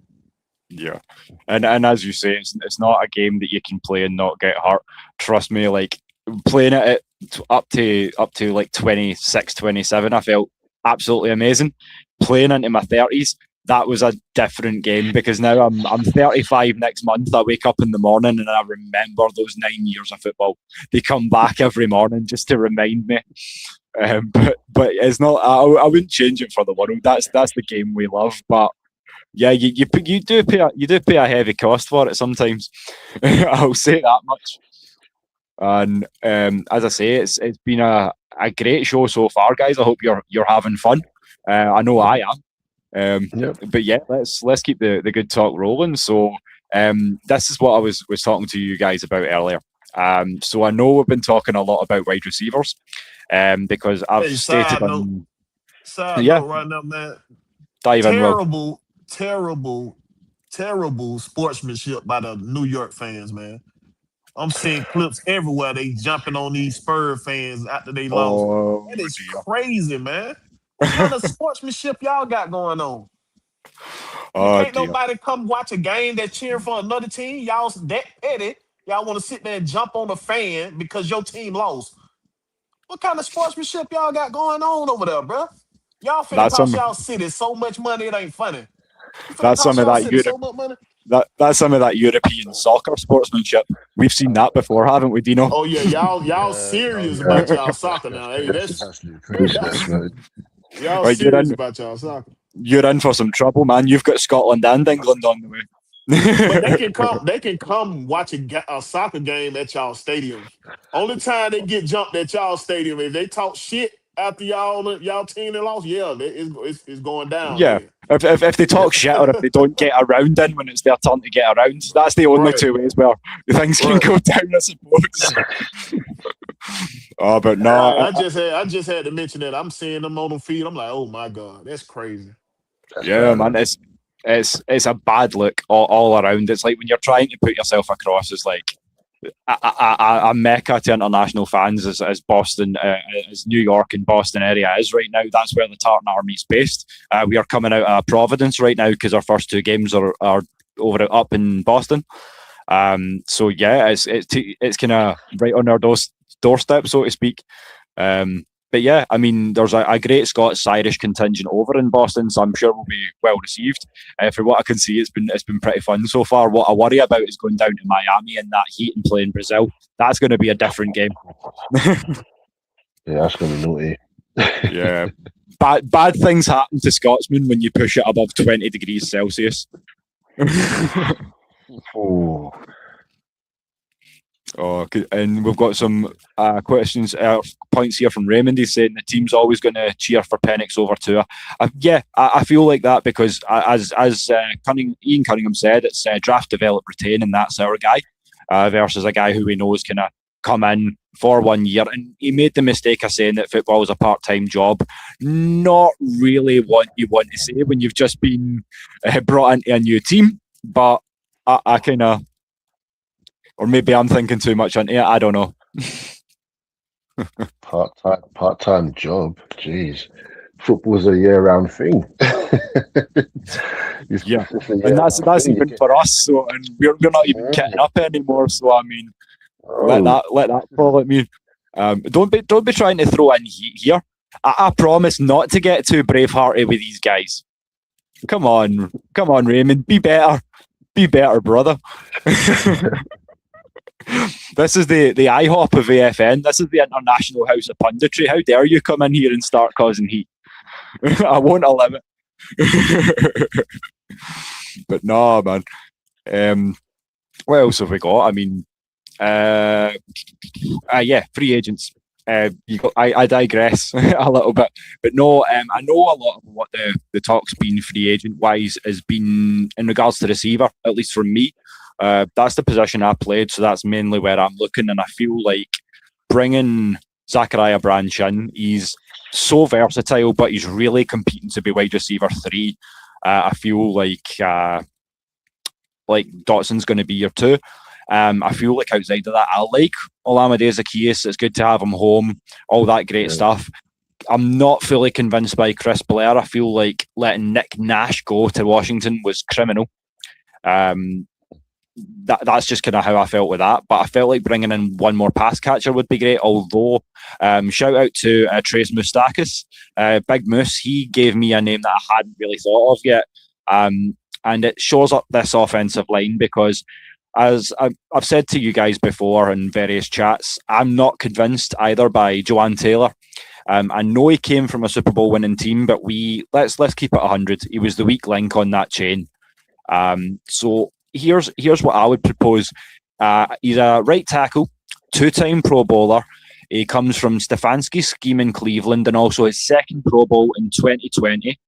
Yeah, and as you say, it's not a game that you can play and not get hurt. Trust me, like playing it up to like 26, 27, I felt absolutely amazing. Playing into my 30s, that was a different game because now I'm 35 next month. I wake up in the morning and I remember those 9 years of football. They come back every morning just to remind me. But it's not. I wouldn't change it for the world. That's the game we love, but. Yeah, you do pay a heavy cost for it sometimes. I'll say that much. And as I say, it's been a great show so far, guys. I hope you're having fun. I know I am. But yeah, let's keep the good talk rolling. So this is what I was talking to you guys about earlier. So I know we've been talking a lot about wide receivers, because I've stated on. Side note right now, man. Dive in, Will. Terrible sportsmanship by the New York fans, man. I'm seeing clips everywhere. They jumping on these Spurs fans after they lost. That is crazy, man. What kind of sportsmanship y'all got going on? Ain't nobody come watch a game that cheering for another team. Y'all that petty. Y'all want to sit there and jump on a fan because your team lost. What kind of sportsmanship y'all got going on over there, bro? Y'all finna cost y'all city so much money it ain't funny. That's some of that that's some of that European soccer sportsmanship. We've seen that before, haven't we, Dino? Oh yeah, y'all serious about y'all soccer now. Hey, that's y'all serious about y'all soccer. You're in for some trouble, man. You've got Scotland and England on the way. But they can come watch a soccer game at y'all stadium. Only time they get jumped at y'all stadium if they talk shit after y'all team that lost. Yeah, it's going down. Yeah, if they talk shit or if they don't get around in when it's their turn to get around, that's the only two ways where things can go down, I suppose. But no, I just had to mention that. I'm seeing them on the feed. I'm like, oh my god, that's crazy. Yeah, man, it's a bad look all around. It's like when you're trying to put yourself across as like a mecca to international fans as Boston, as New York and Boston area is right now. That's where the Tartan Army's based. We are coming out of Providence right now because our first two games are up in Boston. So yeah, it's kind of right on our doorstep, so to speak. But yeah, I mean, there's a great Scots-Irish contingent over in Boston, so I'm sure we'll be well received. From what I can see, it's been pretty fun so far. What I worry about is going down to Miami in that heat and playing Brazil. That's going to be a different game. Yeah, that's going to be naughty. Yeah, bad things happen to Scotsmen when you push it above 20 degrees Celsius. Oh, and we've got some points here from Raymond. He's saying the team's always going to cheer for Penix over Tua. I feel like that because as Ian Cunningham said, it's draft, develop, retain, and that's our guy versus a guy who we know is going to come in for 1 year. And he made the mistake of saying that football is a part-time job. Not really what you want to say when you've just been brought into a new team. but I kind of, or maybe I'm thinking too much into it. I don't know. Part-time job. Jeez, football's a year-round thing. Yeah, and that's even for us. So, and we're not even getting up anymore. So I mean, let that fall at me. Don't be trying to throw in heat here. I promise not to get too bravehearted with these guys. Come on, Raymond, be better, brother. This is the IHOP of AFN. This is the International House of Punditry. How dare you come in here and start causing heat? I won't allow it. But no, man. What else have we got? I mean, free agents. I digress a little bit, but no, I know a lot of what the talk's been free agent wise has been in regards to receiver, at least from me. That's the position I played, so that's mainly where I'm looking, and I feel like bringing Zachariah Branch in, he's so versatile, but he's really competing to be wide receiver 3. I feel like Dotson's going to be your 2. I feel like outside of that, I like Olamide Zaccheaus. It's good to have him home, all that great stuff. I'm not fully convinced by Chris Blair. I feel like letting Nick Nash go to Washington was criminal. That's just kind of how I felt with that. But I felt like bringing in one more pass catcher would be great. Although, shout out to Trace Moustakis, Big Moose. He gave me a name that I hadn't really thought of yet. And it shows up this offensive line because, as I've said to you guys before in various chats, I'm not convinced either by Joanne Taylor. I know he came from a Super Bowl winning team, but let's keep it 100. He was the weak link on that chain. So here's what I would propose. He's a right tackle, 2-time Pro Bowler. He comes from Stefanski's scheme in Cleveland, and also his second Pro Bowl in 2020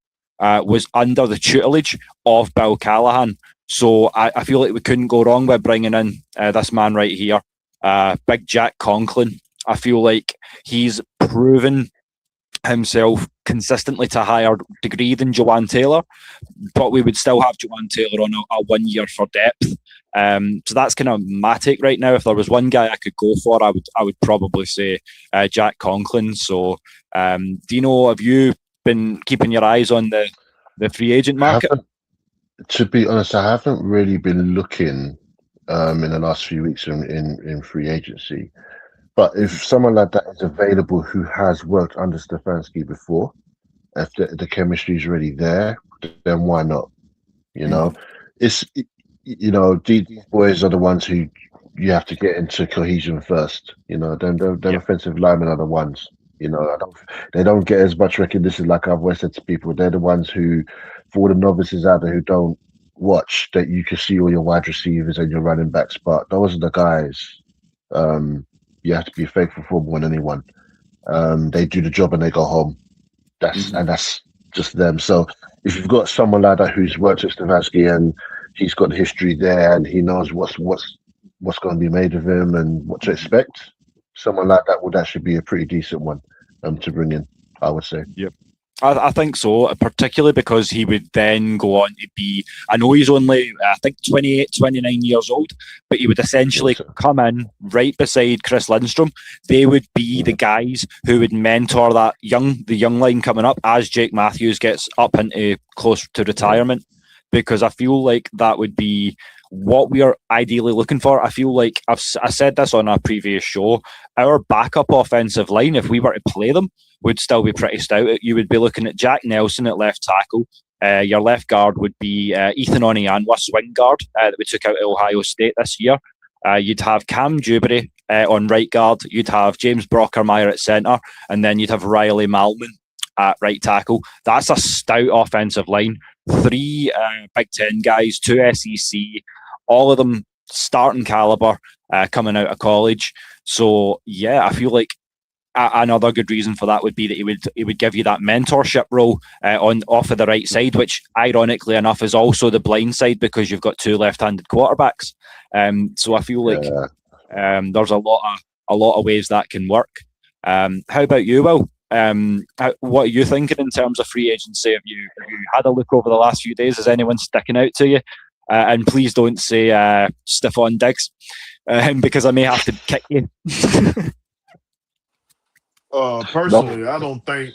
was under the tutelage of Bill Callahan. So I feel like we couldn't go wrong by bringing in this man right here, Big Jack Conklin. I feel like he's proven himself consistently to a higher degree than Joanne Taylor, but we would still have Joanne Taylor on a 1 year for depth. So that's kind of my take right now. If there was one guy I could go for, I would probably say Jack Conklin. So, Dino, have you been keeping your eyes on the free agent market? To be honest, I haven't really been looking in the last few weeks in free agency. But if someone like that is available who has worked under Stefanski before, if the chemistry is already there, then why not? You know, these boys are the ones who you have to get into cohesion first. You know, them offensive linemen are the ones. You know, they don't get as much recognition, like I've always said to people. They're the ones who, for all the novices out there who don't watch, that you can see all your wide receivers and your running backs. But those are the guys you have to be faithful for more than anyone. They do the job and they go home. That's just them. So if you've got someone like that who's worked with Stefanski and he's got the history there and he knows what's going to be made of him and what to expect, someone like that would actually be a pretty decent one to bring in, I would say. Yep. I think so, particularly because he would then go on to be, I know he's only, I think, 28, 29 years old, but he would essentially come in right beside Chris Lindstrom. They would be the guys who would mentor the young line coming up as Jake Matthews gets up into close to retirement, because I feel like that would be what we are ideally looking for. I feel like I said this on a previous show, our backup offensive line, if we were to play them, would still be pretty stout. You would be looking at Jack Nelson at left tackle. Your left guard would be Ethan Onianwa, swing guard, that we took out at Ohio State this year. You'd have Cam Dewberry on right guard. You'd have James Brockermeyer at centre. And then you'd have Riley Malman at right tackle. That's a stout offensive line. 3 Big Ten guys, 2 SEC, all of them starting caliber coming out of college. So, yeah, I feel like another good reason for that would be that he would give you that mentorship role off of the right side, which ironically enough is also the blind side because you've got 2 left-handed quarterbacks. So I feel like there's a lot of ways that can work. How about you, Will? What are you thinking in terms of free agency? Have you had a look over the last few days? Is anyone sticking out to you? and please don't say Stephon Diggs, because I may have to kick you. Personally, I don't think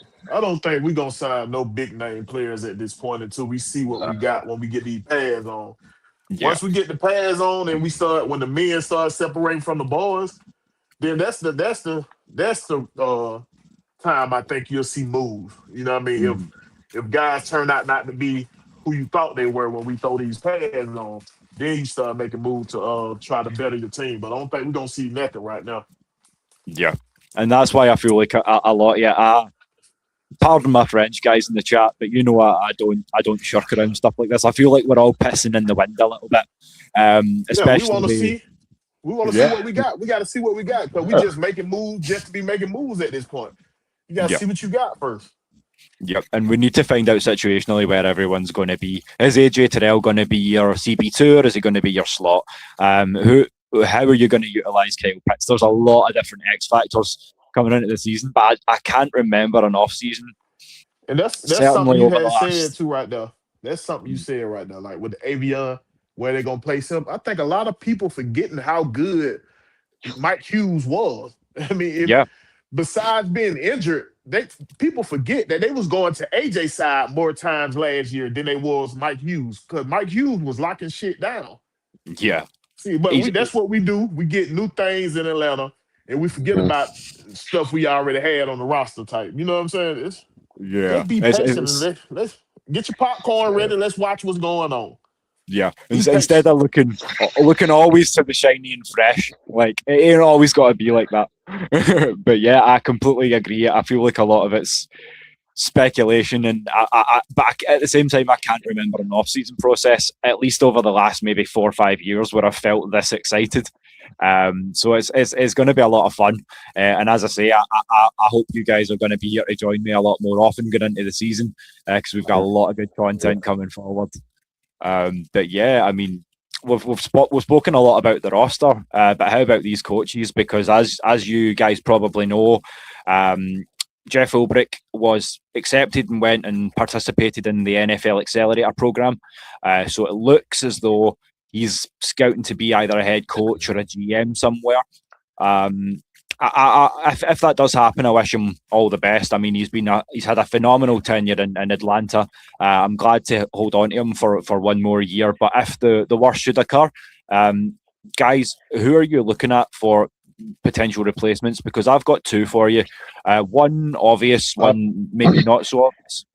we're gonna sign no big name players at this point until we see what we got when we get these pads on. Yeah. Once we get the pads on and when the men start separating from the boys, then that's the time I think you'll see moves. You know what I mean? If guys turn out not to be who you thought they were when we throw these pads on, then you start making moves to try to better your team. But I don't think we're gonna see nothing right now. Yeah. And that's why I feel like a lot. Yeah, pardon my French, guys in the chat, but I don't shirk around stuff like this. I feel like we're all pissing in the wind a little bit. Especially, we want to see what we got. We got to see what we got, because we just making moves just to be making moves at this point. You got to see what you got first. Yep, and we need to find out situationally where everyone's going to be. Is AJ Terrell going to be your CB2, or is he going to be your slot? How are you going to utilise Kyle Pitts? There's a lot of different X factors coming into the season, but I can't remember an off season. And that's something you had said too right there. That's something you said right there, like with the Avion, where they're gonna place him. I think a lot of people forgetting how good Mike Hughes was. I mean, besides being injured, people forget that they was going to AJ side more times last year than they was Mike Hughes, because Mike Hughes was locking shit down. Yeah. See, but that's what we do. We get new things in Atlanta, and we forget about stuff we already had on the roster type. You know what I'm saying? Let's be patient. Let's get your popcorn ready. Let's watch what's going on. Yeah. Instead of looking always to the shiny and fresh, like it ain't always got to be like that. But yeah, I completely agree. I feel like a lot of it's speculation, and but at the same time, I can't remember an off-season process, at least over the last maybe 4 or 5 years, where I felt this excited. So it's going to be a lot of fun, and as I say, I hope you guys are going to be here to join me a lot more often going into the season, because we've got a lot of good content coming forward. But yeah, I mean, we've spoken a lot about the roster, but how about these coaches? Because as you guys probably know, Jeff Ulbrich was accepted and went and participated in the NFL Accelerator program. So it looks as though he's scouting to be either a head coach or a GM somewhere. If that does happen, I wish him all the best. I mean, he's had a phenomenal tenure in Atlanta. I'm glad to hold on to him for one more year. But if the worst should occur, guys, who are you looking at for potential replacements? Because I've got two for you. One obvious, one maybe not so obvious.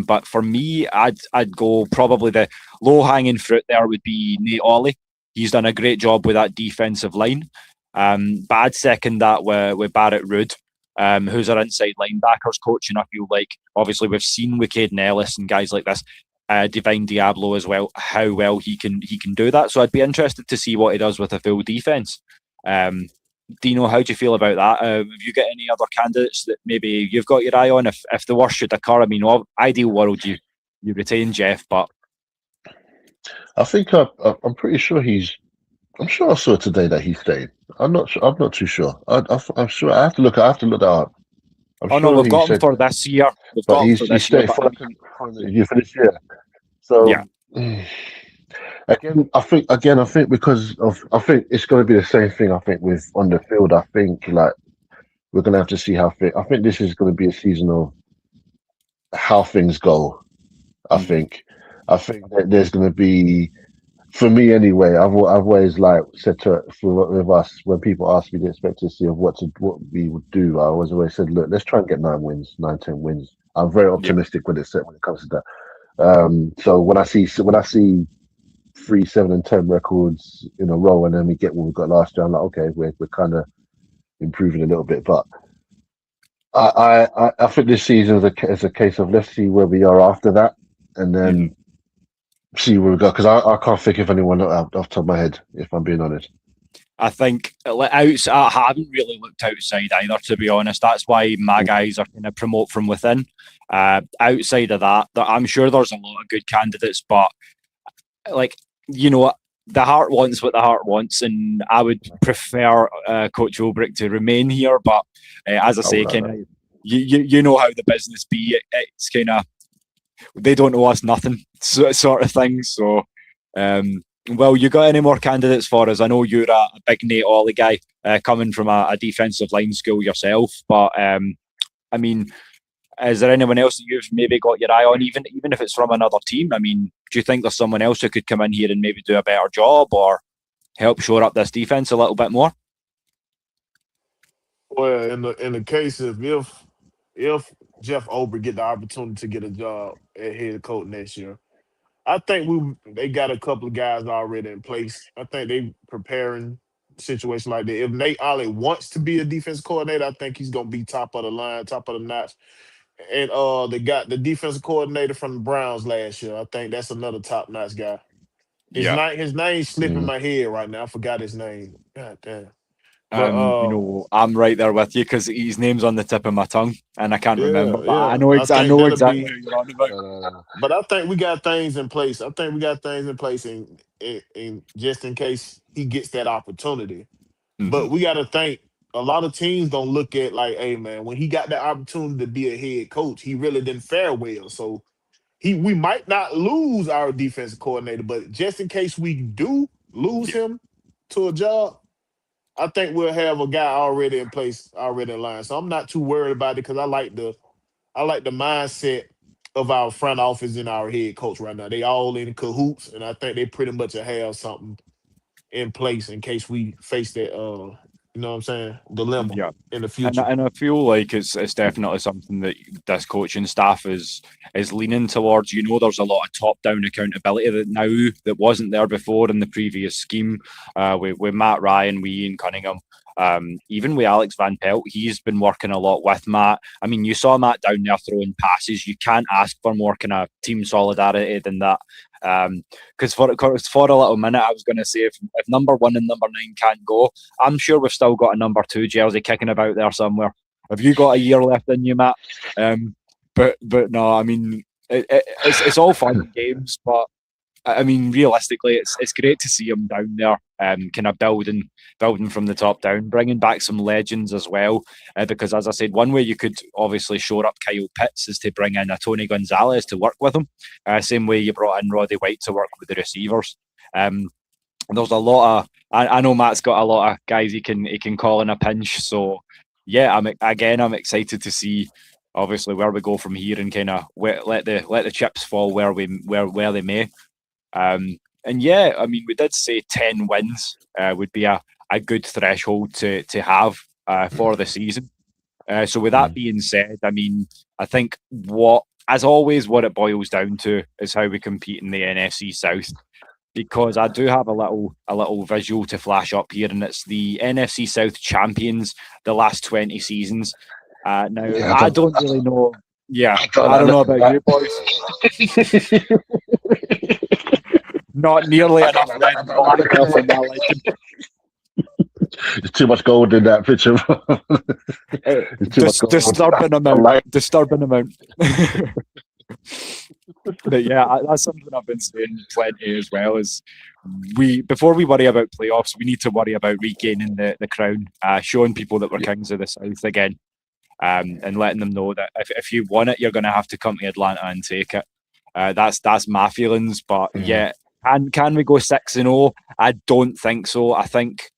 But for me, I'd go probably the low-hanging fruit there would be Nate Ollie. He's done a great job with that defensive line. But I'd second that with Barrett Rood, who's our inside linebackers coach. And I feel like, obviously, we've seen with Caden Ellis and guys like this, Divine Diablo as well, how well he can do that. So I'd be interested to see what he does with a full defense. Dino, how do you feel about that? Have you got any other candidates that maybe you've got your eye on if the worst should occur? I mean, ideal world, you retain Jeff, but I think I'm pretty sure I'm sure I saw today that he stayed. I'm not sure. I'm not too sure. I'm sure. I have to look that up. We've got him for this year. He's stayed for this year. So yeah. Again, I think because I think it's going to be the same thing. I think with on the field, I think like we're going to have to see how fit. I think this is going to be a season of how things go. I think that there's going to be, for me anyway. I've always like said with us when people ask me the expectancy of what we would do. I always said, look, let's try and get 9 wins, 9, 10 wins. I'm very optimistic when it comes to that. So when I see 3, 7, and 10 records in a row, and then we get what we got last year, I'm like, okay, we're kind of improving a little bit. But I think this season is a case of let's see where we are after that, and then see where we go. Because I can't think of anyone off the top of my head, if I'm being honest. I think I haven't really looked outside either, to be honest. That's why my guys are going to promote from within. Outside of that, I'm sure there's a lot of good candidates, but like, the heart wants what the heart wants, and I would prefer Coach Ulbrich to remain here. But as I say, kind of, you know how the business be. It's kind of, they don't owe us nothing, sort of thing. So Well, you got any more candidates for us? I know you're a big Nate Ollie guy, coming from a defensive line school yourself, but I mean, is there anyone else that you've maybe got your eye on, even if it's from another team? I mean, do you think there's someone else who could come in here and maybe do a better job or help shore up this defense a little bit more? Well, in the case of if Jeff Ober get the opportunity to get a job at head coach next year, I think they got a couple of guys already in place. I think they preparing situation like that. If Nate Ollie wants to be a defense coordinator, I think he's gonna be top of the line, top of the notch. And they got the defensive coordinator from the Browns last year. I think that's another top notch guy. Yeah. His name's slipping my head right now. I forgot his name. God damn. But I'm right there with you because his name's on the tip of my tongue and I can't remember. But I yeah. know I think exactly that'll who be. you're on about. But I think we got things in place. I think we got things in place, in just in case he gets that opportunity. But we got to think. A lot of teams don't look at like, hey man, when he got the opportunity to be a head coach, he really didn't fare well. So we might not lose our defensive coordinator, but just in case we do lose him to a job, I think we'll have a guy already in place, already in line. So I'm not too worried about it because I like the mindset of our front office and our head coach right now. They all in cahoots, and I think they pretty much have something in place in case we face that you know what I'm saying, dilemma in the future. And I feel like it's definitely something that this coaching staff is leaning towards. You know, there's a lot of top-down accountability that wasn't there before in the previous scheme, with Matt Ryan, with Ian Cunningham. Even with Alex Van Pelt, he's been working a lot with Matt. I mean, you saw Matt down there throwing passes. You can't ask for more kind of team solidarity than that. Because for a little minute, I was going to say if number 1 and number 9 can't go, I'm sure we've still got a number 2 jersey kicking about there somewhere. Have you got a year left in you, Matt? But no, I mean, it's all fun and games, but I mean, realistically, it's great to see him down there, kind of building from the top down, bringing back some legends as well. Because as I said, one way you could obviously shore up Kyle Pitts is to bring in a Tony Gonzalez to work with him. Same way you brought in Roddy White to work with the receivers. There's a lot of I know Matt's got a lot of guys he can call in a pinch. So yeah, I'm excited to see obviously where we go from here and kind of let the chips fall where they may. And yeah, I mean, we did say 10 wins would be a good threshold to have for the season. So with that being said, I mean, I think what it boils down to is how we compete in the NFC South. Because I do have a little visual to flash up here, and it's the NFC South champions the last 20 seasons. I don't really know. Yeah, I don't know about you boys. Not nearly enough red black for my liking. There's too much gold in that picture. Disturbing amount. But yeah, that's something I've been saying plenty as well. Is before we worry about playoffs, we need to worry about regaining the crown, showing people that we're kings of the South again, and letting them know that if you want it, you're going to have to come to Atlanta and take it. That's my feelings. But yeah, can we go 6-0? I don't think so. I think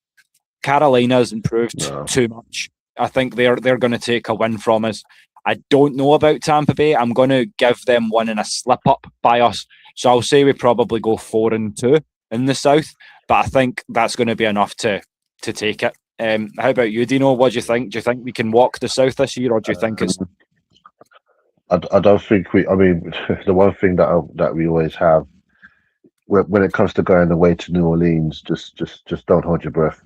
Carolina's improved too much. I think they're going to take a win from us. I don't know about Tampa Bay. I'm going to give them one in a slip up by us. So I'll say we probably go 4-2 in the South, but I think that's going to be enough to take it. How about you, Dino? What do you think? Do you think we can walk the South this year, or do you think it's? I don't think we. I mean, the one thing that we always have when it comes to going away to New Orleans, just don't hold your breath.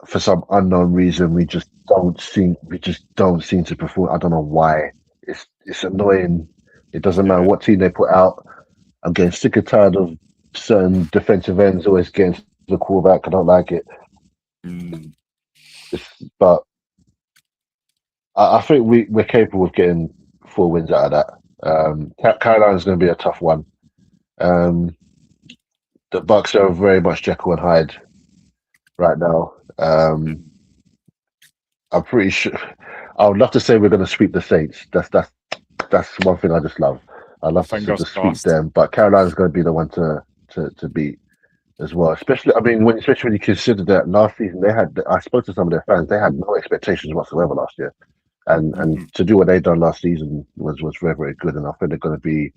For some unknown reason, we just don't seem to perform. I don't know why. It's annoying. It doesn't matter what team they put out. I'm getting sick and tired of certain defensive ends always getting the quarterback. I don't like it. But I think we're capable of getting 4 wins out of that. Carolina's going to be a tough one. The Bucks are very much Jekyll and Hyde right now. I'm pretty sure. I would love to say we're going to sweep the Saints. That's one thing I just love. I'd love to Fingers sweep crossed. them, but Carolina's going to be the one to beat as well. Especially, I mean, when you consider that last season they had, I spoke to some of their fans, they had no expectations whatsoever last year, and to do what they done last season was very, very good, and I think they're going to be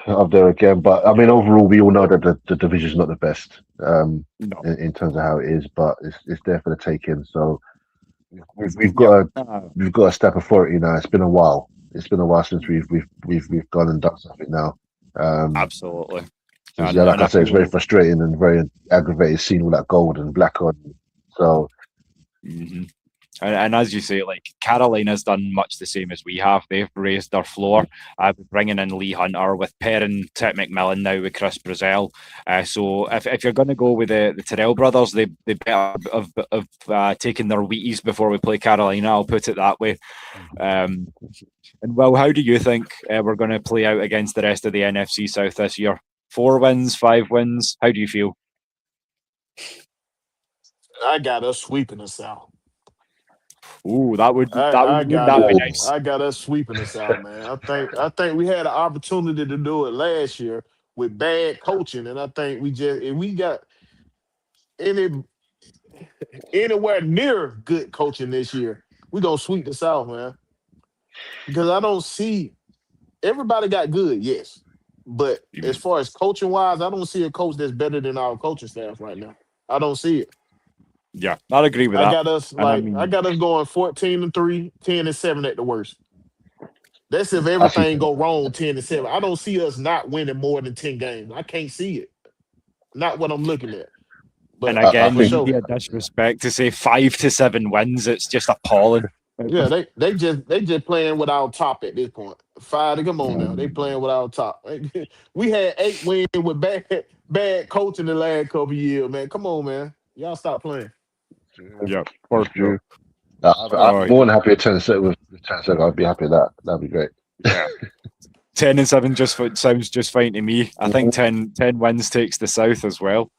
up there again. But I mean, overall, we all know that the division's not the best in terms of how it is, but it's there for the taking. So we've got a step authority now. It's been a while. It's been a while since we've gone and done something now. Absolutely. Like I say, it's very frustrating and very aggravating seeing all that gold and black on. So. And as you say, like Carolina's done much the same as we have. They've raised their floor. Bringing in Lee Hunter with pairing Tip McMillan now with Chris Brazell. So if you're going to go with the Tyrrell brothers, they better have taken their Wheaties before we play Carolina. I'll put it that way. And well, how do you think we're going to play out against the rest of the NFC South this year? 4 wins, 5 wins? How do you feel? I got us sweeping the South. Ooh, that would be nice. I got us sweeping us out, man. I think we had an opportunity to do it last year with bad coaching, and I think if we got anywhere near good coaching this year, we gonna sweep the South, man. Because I don't see everybody got good, yes, but as far as coaching wise, I don't see a coach that's better than our coaching staff right now. I don't see it. Yeah, I'd agree with that. I got us going 14-3, 10-7 at the worst. That's if everything go wrong, 10-7. I don't see us not winning more than 10 games. I can't see it. Not what I'm looking at. But and again, would be a disrespect to say 5 to 7 wins. It's just appalling. Yeah, they just playing without top at this point. 5, come on now. They playing without top. We had 8 wins with bad coaching the last couple of years, man. Come on, man. Y'all stop playing. Yeah, for sure. I'm more than happy at 10-7 with 10-7. I'd be happy with that. That'd be great. Yeah. 10-7 sounds just fine to me. I think 10 wins takes the South as well.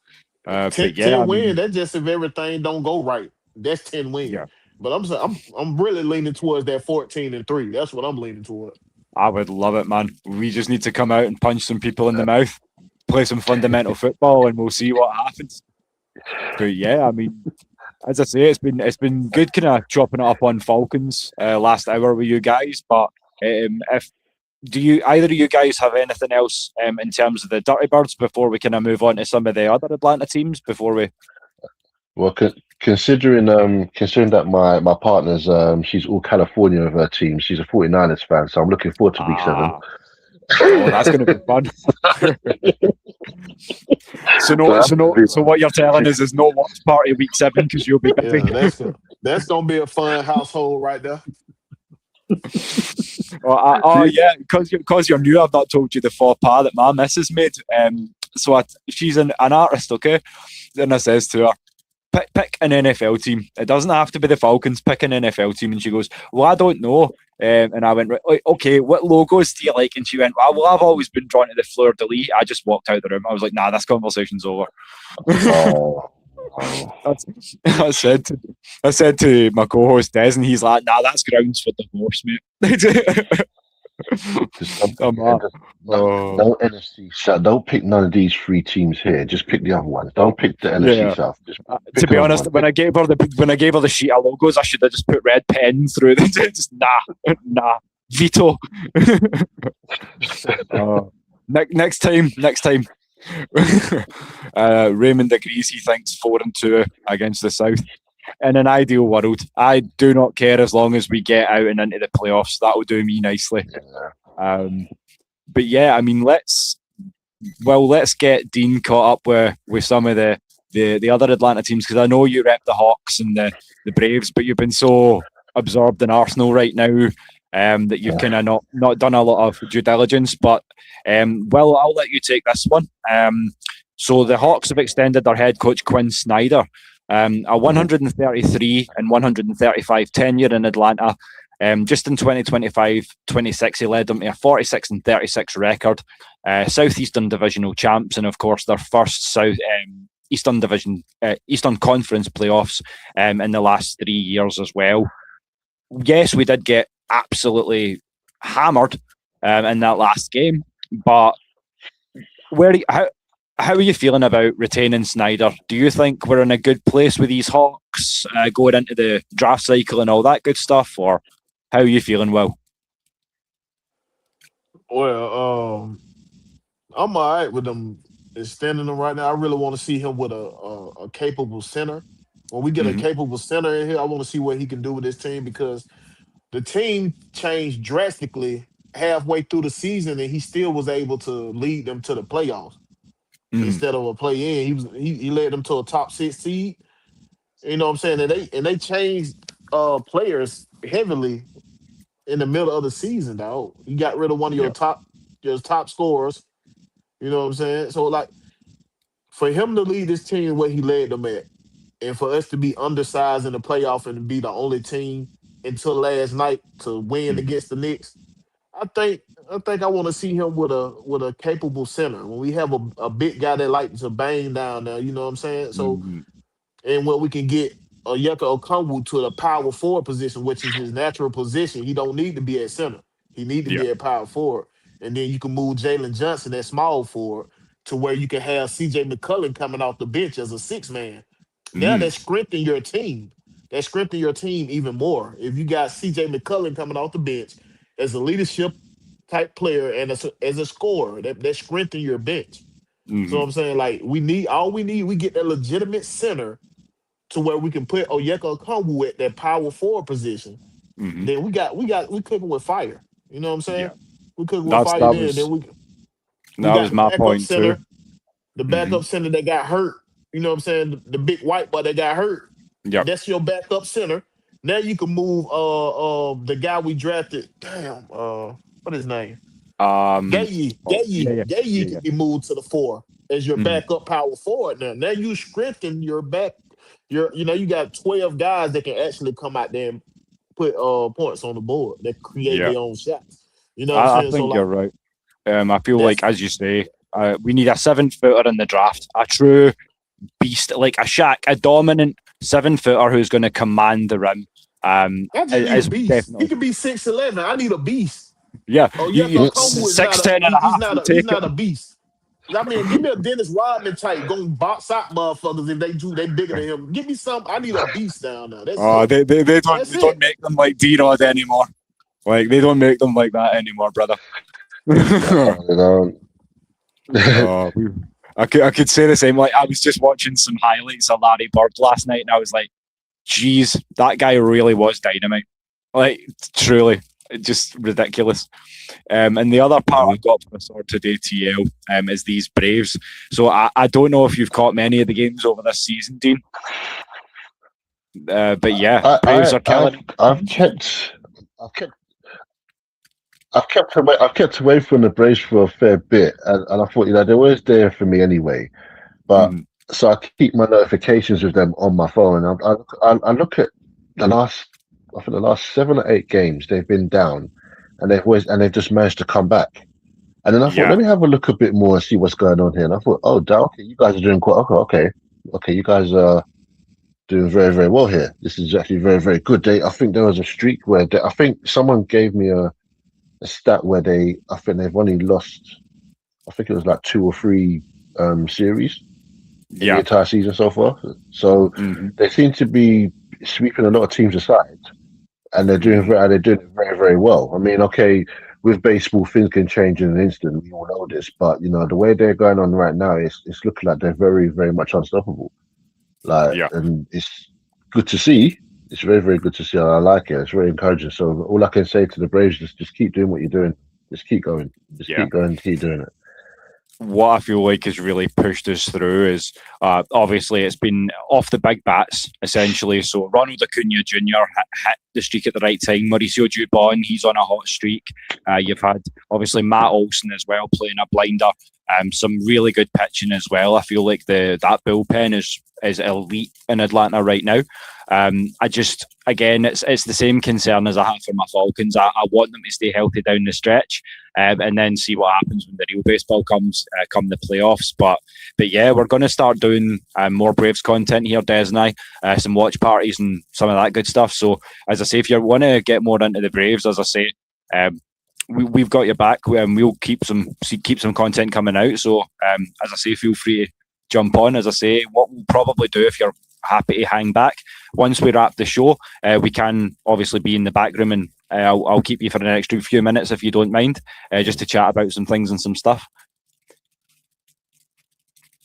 10 wins. That's just if everything don't go right. That's 10 wins. Yeah. But I'm really leaning towards that 14-3. That's what I'm leaning toward. I would love it, man. We just need to come out and punch some people in the mouth, play some fundamental football, and we'll see what happens. But yeah, I mean, as I say, it's been good kind of chopping it up on Falcons last hour with you guys. But do either of you guys have anything else in terms of the Dirty Birds before we kind of move on to some of the other Atlanta teams before we? Well, considering that my partner's she's all California of her team. She's a 49ers fan, so I'm looking forward to week 7. Oh, that's going to be fun. So what you're telling us is no watch party week 7 because you'll be busy. Yeah, that's going to be a fun household right there. Yeah, because you're new, I've not told you the faux pas that my missus made. She's an artist, okay? Then I says to her, pick an NFL team. It doesn't have to be the Falcons. Pick an NFL team. And she goes, well, I don't know. And I went, right, okay, what logos do you like? And she went, well, I've always been drawn to the Fleur de Lis. I just walked out the room. I was like, nah, this conversation's over. I said to my co-host Des, and he's like, nah, that's grounds for divorce, mate. No NFC South. Don't pick none of these 3 teams here. Just pick the other ones. Don't pick the NFC South. To be honest, when I gave her the sheet of logos, I should have just put red pen through it. Just nah, veto. Next time. Raymond agrees. He thinks 4-2 against the South. In an ideal world, I do not care as long as we get out and into the playoffs. That will do me nicely. But yeah, I mean, let's get Dean caught up with some of the other Atlanta teams, because I know you rep the Hawks and the Braves, but you've been so absorbed in Arsenal right now that you've kind of not done a lot of due diligence. But I'll let you take this one. So the Hawks have extended their head coach Quinn Snyder. A 133 and 135 tenure in Atlanta. Just in 2025-26, he led them to a 46-36 record. Southeastern Divisional champs, and of course their first Eastern Conference playoffs in the last 3 years as well. Yes, we did get absolutely hammered in that last game. But how are you feeling about retaining Snyder? Do you think we're in a good place with these Hawks going into the draft cycle and all that good stuff, or how are you feeling, Will? Well, I'm all right with them extending him right now. I really want to see him with a capable center. When we get a capable center in here, I want to see what he can do with this team, because the team changed drastically halfway through the season, and he still was able to lead them to the playoffs instead of a play in. He led them to a top 6 seed. You know what I'm saying? And they changed players heavily in the middle of the season, dog. You got rid of one of your top scorers. You know what I'm saying? So, like, for him to lead this team where he led them at, and for us to be undersized in the playoff and to be the only team until last night to win against the Knicks, I think I want to see him with a capable center. When we have a big guy that likes to bang down there, you know what I'm saying? So, and when we can get Onyeka Okongwu to the power forward position, which is his natural position, he don't need to be at center. He need to be at power forward. And then you can move Jalen Johnson at small forward to where you can have CJ McCollum coming off the bench as a 6-man. Now that's strengthening your team. That's strengthening your team even more. If you got CJ McCollum coming off the bench as a leadership type player and as a scorer, that strengthens your bench. So I'm saying, like, we get that legitimate center to where we can put Onyeka Okongwu at that power forward position. Then we cooking with fire. You know what I'm saying? We cooking with fire there. And then we that got was the my backup point center, too. the backup center that got hurt. You know what I'm saying? The big white boy that got hurt. Yeah. That's your backup center. Now you can move the guy we drafted. Damn, what his name? Gaye can be moved to the 4 as your backup power forward. Now you strengthen your back. You got 12 guys that can actually come out there and put points on the board that create their own shots. You know what I'm saying? I think So, you're right. I feel like, as you say, we need a 7-footer in the draft, a true beast, like a Shaq, a dominant 7-footer who's going to command the rim. I just need a beast. Definitely. He could be 6'11". I need a beast. Yeah, Okongwu is 6'10" and a half. he's not a beast. I mean, give me a Dennis Rodman type going box out motherfuckers if they bigger than him. Give me some. I need a beast down there. That's it. They don't make them like D-Rod anymore. Like, they don't make them like that anymore, brother. I could say the same. Like, I was just watching some highlights of Larry Bird last night, and I was like, "Geez, that guy really was dynamite." Like, truly, just ridiculous. And the other part I got from the sword today, TL, is these Braves. So I don't know if you've caught many of the games over this season, Dean. But yeah, Braves are killing. I've kept away from the Braves for a fair bit, and I thought, they're always there for me anyway. But so I keep my notifications with them on my phone. I look at the last 7 or 8 games they've been down, and they've just managed to come back. And then I thought, let me have a look a bit more and see what's going on here. And I thought, okay, you guys are doing quite okay. You guys are doing very, very well here. This is actually very, very good. I think there was a streak where I think someone gave me a stat where they've only lost, I think it was like 2 or 3 series in the entire season so far. So they seem to be sweeping a lot of teams aside, and they're doing very, very well. I mean, okay, with baseball, things can change in an instant. We all know this, but the way they're going on right now, it's looking like they're very, very much unstoppable. And it's good to see. It's very, very good to see. I like it. It's very encouraging. So all I can say to the Braves is just keep doing what you're doing. Just keep going. Keep going. Keep doing it. What I feel like has really pushed us through is obviously it's been off the big bats, essentially. So Ronald Acuna Jr. hit the streak at the right time. Mauricio Dubon, he's on a hot streak. You've had, obviously, Matt Olson as well playing a blinder. Some really good pitching as well. I feel like that bullpen is elite in Atlanta right now. Again, it's the same concern as I have for my Falcons. I want them to stay healthy down the stretch, and then see what happens when the real baseball comes come the playoffs. But yeah, we're going to start doing more Braves content here, Des and I, some watch parties and some of that good stuff. So as I say, if you want to get more into the Braves, as I say, we've got your back. We'll keep some content coming out. So as I say, feel free to jump on. As I say, what we'll probably do, if you're happy to hang back, once we wrap the show, we can obviously be in the back room, and I'll keep you for an extra few minutes if you don't mind, just to chat about some things and some stuff.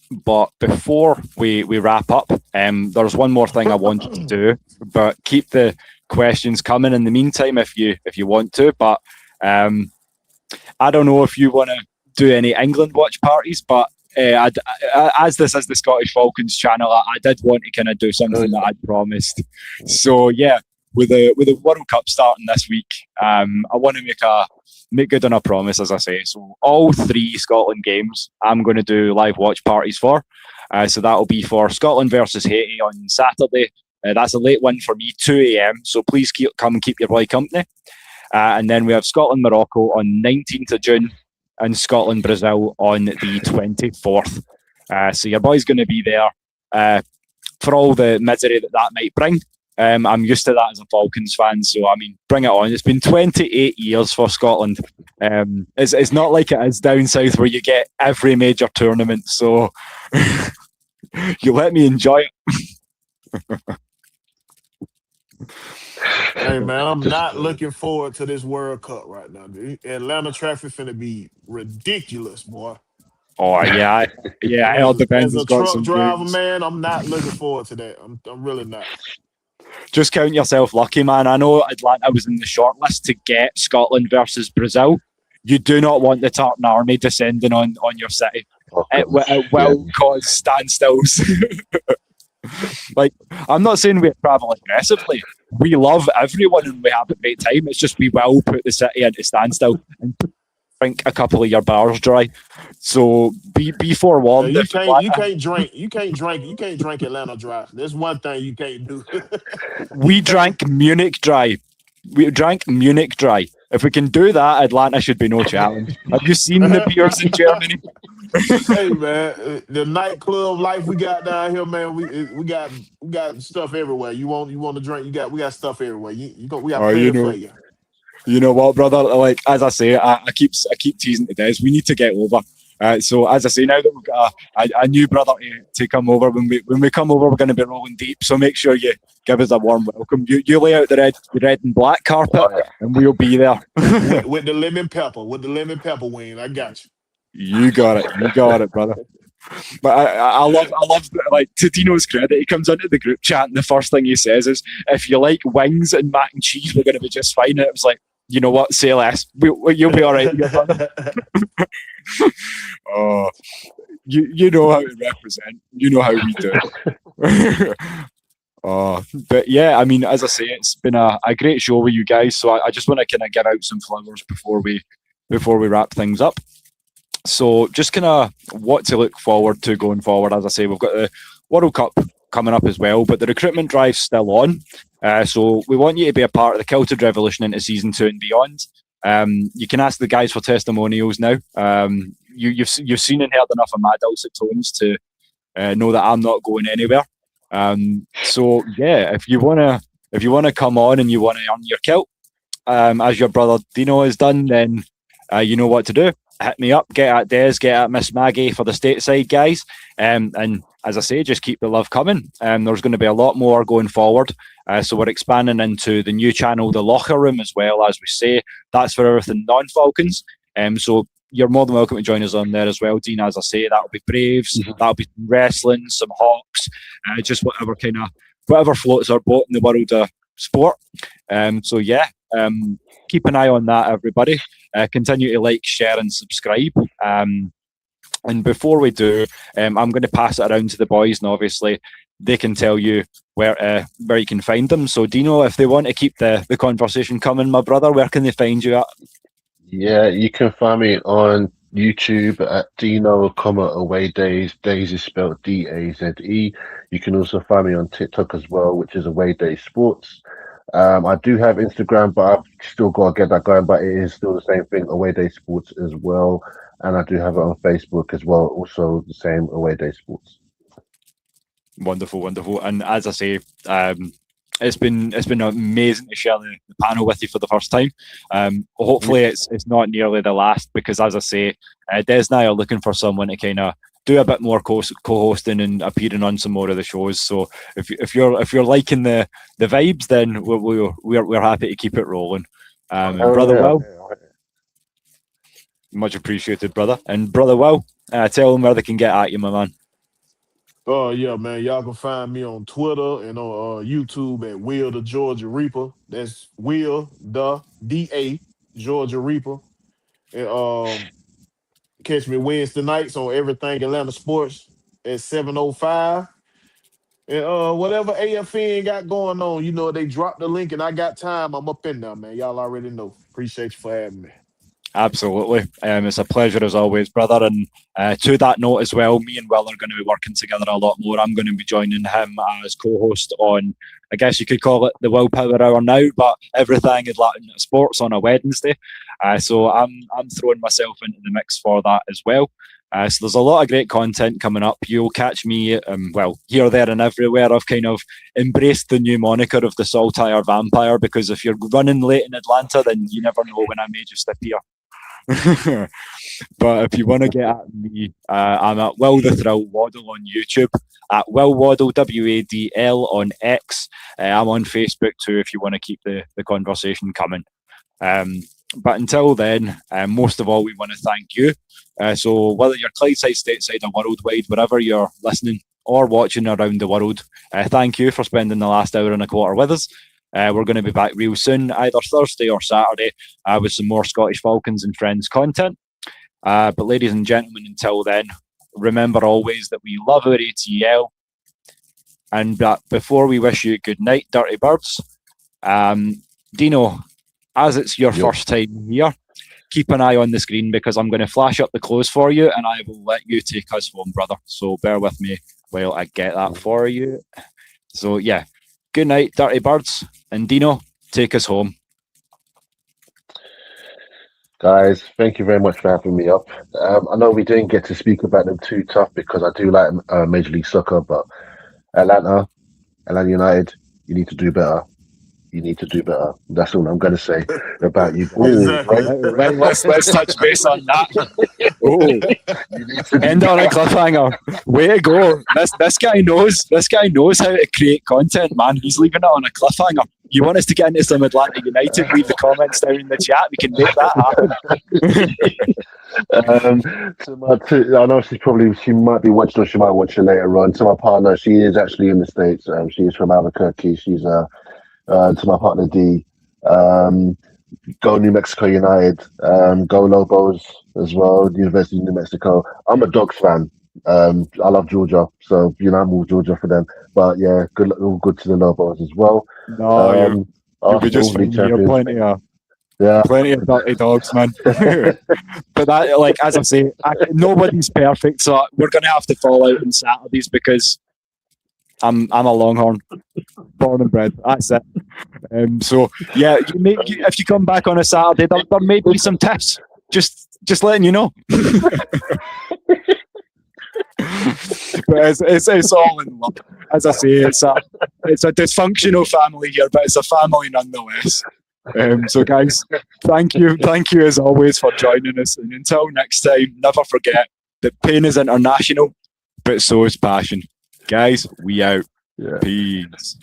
But before we wrap up, there's one more thing I wanted to do, but keep the questions coming in the meantime if you want to. But I don't know if you want to do any England watch parties, but as this is the Scottish Falcons channel, I did want to kind of do something that I'd promised. So yeah, with the World Cup starting this week, I want to make good on a promise, as I say. So all 3 Scotland games, I'm going to do live watch parties for. So that'll be for Scotland versus Haiti on Saturday. That's a late one for me, 2 a.m. So please come and keep your boy company. And then we have Scotland-Morocco on 19th of June and Scotland-Brazil on the 24th. So your boy's going to be there for all the misery that might bring. I'm used to that as a Falcons fan, so I mean, bring it on. It's been 28 years for Scotland. It's not like it is down south where you get every major tournament, so you let me enjoy it. Hey man, I'm not looking forward to this World Cup right now, dude. Atlanta traffic finna be ridiculous, boy. Oh yeah, it all depends. As a truck driver, man, I'm not looking forward to that. I'm really not. Just count yourself lucky, man. I know Atlanta was in the shortlist to get Scotland versus Brazil. You do not want the Tartan Army descending on your city. It will cause standstills. Like, I'm not saying we travel aggressively. We love everyone and we have a great time. It's just we will put the city into standstill and drink a couple of your bars dry. So be forewarned. You can't drink Atlanta dry. There's one thing you can't do. We drank Munich dry. If we can do that, Atlanta should be no challenge. Have you seen the beers in Germany? Hey man, the nightclub life we got down here, man. We got stuff everywhere. You want to drink? We got stuff everywhere. We got plenty for you. You know what, brother? Like, as I say, I keep teasing to Des. We need to get over. So as I say, now that we've got a new brother to come over, when we come over, we're going to be rolling deep. So make sure you give us a warm welcome. You lay out the red and black carpet, and we'll be there with the lemon pepper wing. I got you. You got it, brother. But I love like, to Dino's credit, he comes into the group chat and the first thing he says is, "If you like wings and mac and cheese, we're going to be just fine." And it was like, you know what? Say less. You'll be all right. Oh, you know how we represent. You know how we do. Oh, but yeah, I mean, as I say, it's been a great show with you guys. So I just want to kind of give out some flowers before we wrap things up. So just kind of what to look forward to going forward. As I say, we've got the World Cup coming up as well, but the recruitment drive's still on. So we want you to be a part of the Kilted Revolution into season 2 and beyond. You can ask the guys for testimonials now. You've seen and heard enough of my dulcet tones to know that I'm not going anywhere. So yeah, if you wanna come on and you wanna earn your kilt, as your brother Dino has done, then you know what to do. Hit me up, get at Des, get at Miss Maggie for the Stateside guys. And as I say, just keep the love coming. There's going to be a lot more going forward. So we're expanding into the new channel, the Locher-Room, as well, as we say. That's for everything non-Falcons. So you're more than welcome to join us on there as well, Dean. As I say, that'll be Braves, that'll be some wrestling, some Hawks, just whatever floats our boat in the world of sport. So yeah, keep an eye on that, everybody. Continue to like, share, and subscribe. And before we do, I'm going to pass it around to the boys, and obviously they can tell you where you can find them. So Dino, if they want to keep the conversation coming, my brother, where can they find you at? Yeah, you can find me on YouTube at Dino, Away Days. Days is spelled D-A-Z-E. You can also find me on TikTok as well, which is Away Days Sports. I do have Instagram, but I've still got to get that going, but it is still the same thing, Away Day Sports as well. And I do have it on Facebook as well, also the same, Away Day Sports. Wonderful. And as I say, it's been amazing to share the panel with you for the first time. Hopefully it's not nearly the last, because as I say, Des and I are looking for someone to kind of do a bit more co-hosting and appearing on some more of the shows. So if you're liking the vibes, then we're happy to keep it rolling. Brother Will, much appreciated, brother. And brother Will, tell them where they can get at you, my man. Oh yeah, man. Y'all can find me on Twitter and on YouTube at Will the Georgia Reaper. That's Will the DA Georgia Reaper. And catch me Wednesday nights on Everything Atlanta Sports at 7:05. And whatever AFN got going on, you know, they dropped the link and I got time. I'm up in there, man. Y'all already know. Appreciate you for having me. Absolutely. It's a pleasure as always, brother. And to that note as well, me and Will are going to be working together a lot more. I'm going to be joining him as co-host on, I guess you could call it the Willpower Hour now, but Everything Atlanta Sports on a Wednesday. So I'm throwing myself into the mix for that as well. So there's a lot of great content coming up. You'll catch me, here, there and everywhere. I've kind of embraced the new moniker of the Saltire Vampire, because if you're running late in Atlanta, then you never know when I may just appear. But if you want to get at me, I'm at Will the Thrill Waddle on YouTube, at Will Waddle WADL on X. I'm on Facebook too if you want to keep the conversation coming. But until then, most of all, we want to thank you. So whether you're Clydeside, Stateside or worldwide, wherever you're listening or watching around the world, thank you for spending the last hour and a quarter with us. We're going to be back real soon, either Thursday or Saturday, with some more Scottish Falcons and Friends content. But ladies and gentlemen, until then, remember always that we love our ATL. And before we wish you good night, Dirty Birds, Dino, as it's your first time here, keep an eye on the screen, because I'm going to flash up the close for you and I will let you take us home, brother. So bear with me while I get that for you. So yeah, good night, Dirty Birds. And Dino, take us home. Guys, thank you very much for having me up. I know we didn't get to speak about them too tough, because I do like Major League Soccer, but Atlanta United, you need to do better. You need to do better. That's all I'm going to say about you. Exactly. Let's touch base on that. End on a cliffhanger. Way to go. This guy knows how to create content, man. He's leaving it on a cliffhanger. You want us to get into some Atlanta United? Leave the comments down in the chat. We can make that happen. I know she might be watching, or she might watch it later on. To my partner, she is actually in the States. She is from Albuquerque. She's to my partner D, go New Mexico United, go Lobos as well, University of New Mexico. I'm a Dogs fan. I love Georgia, so I'm all Georgia for them. But yeah, all good to the Lobos as well. No, you'll be just fine. Plenty of dirty dogs, man. But that, like as I say, nobody's perfect, so we're gonna have to fall out on Saturdays, because I'm a Longhorn, born and bred. That's it. So yeah, if you come back on a Saturday, there may be some tips. Just letting you know. But it's all in love. As I say, it's a dysfunctional family here, but it's a family nonetheless. So guys, thank you as always for joining us, and until next time, never forget that pain is international, but so is passion. Guys, we out. Yeah. Peace.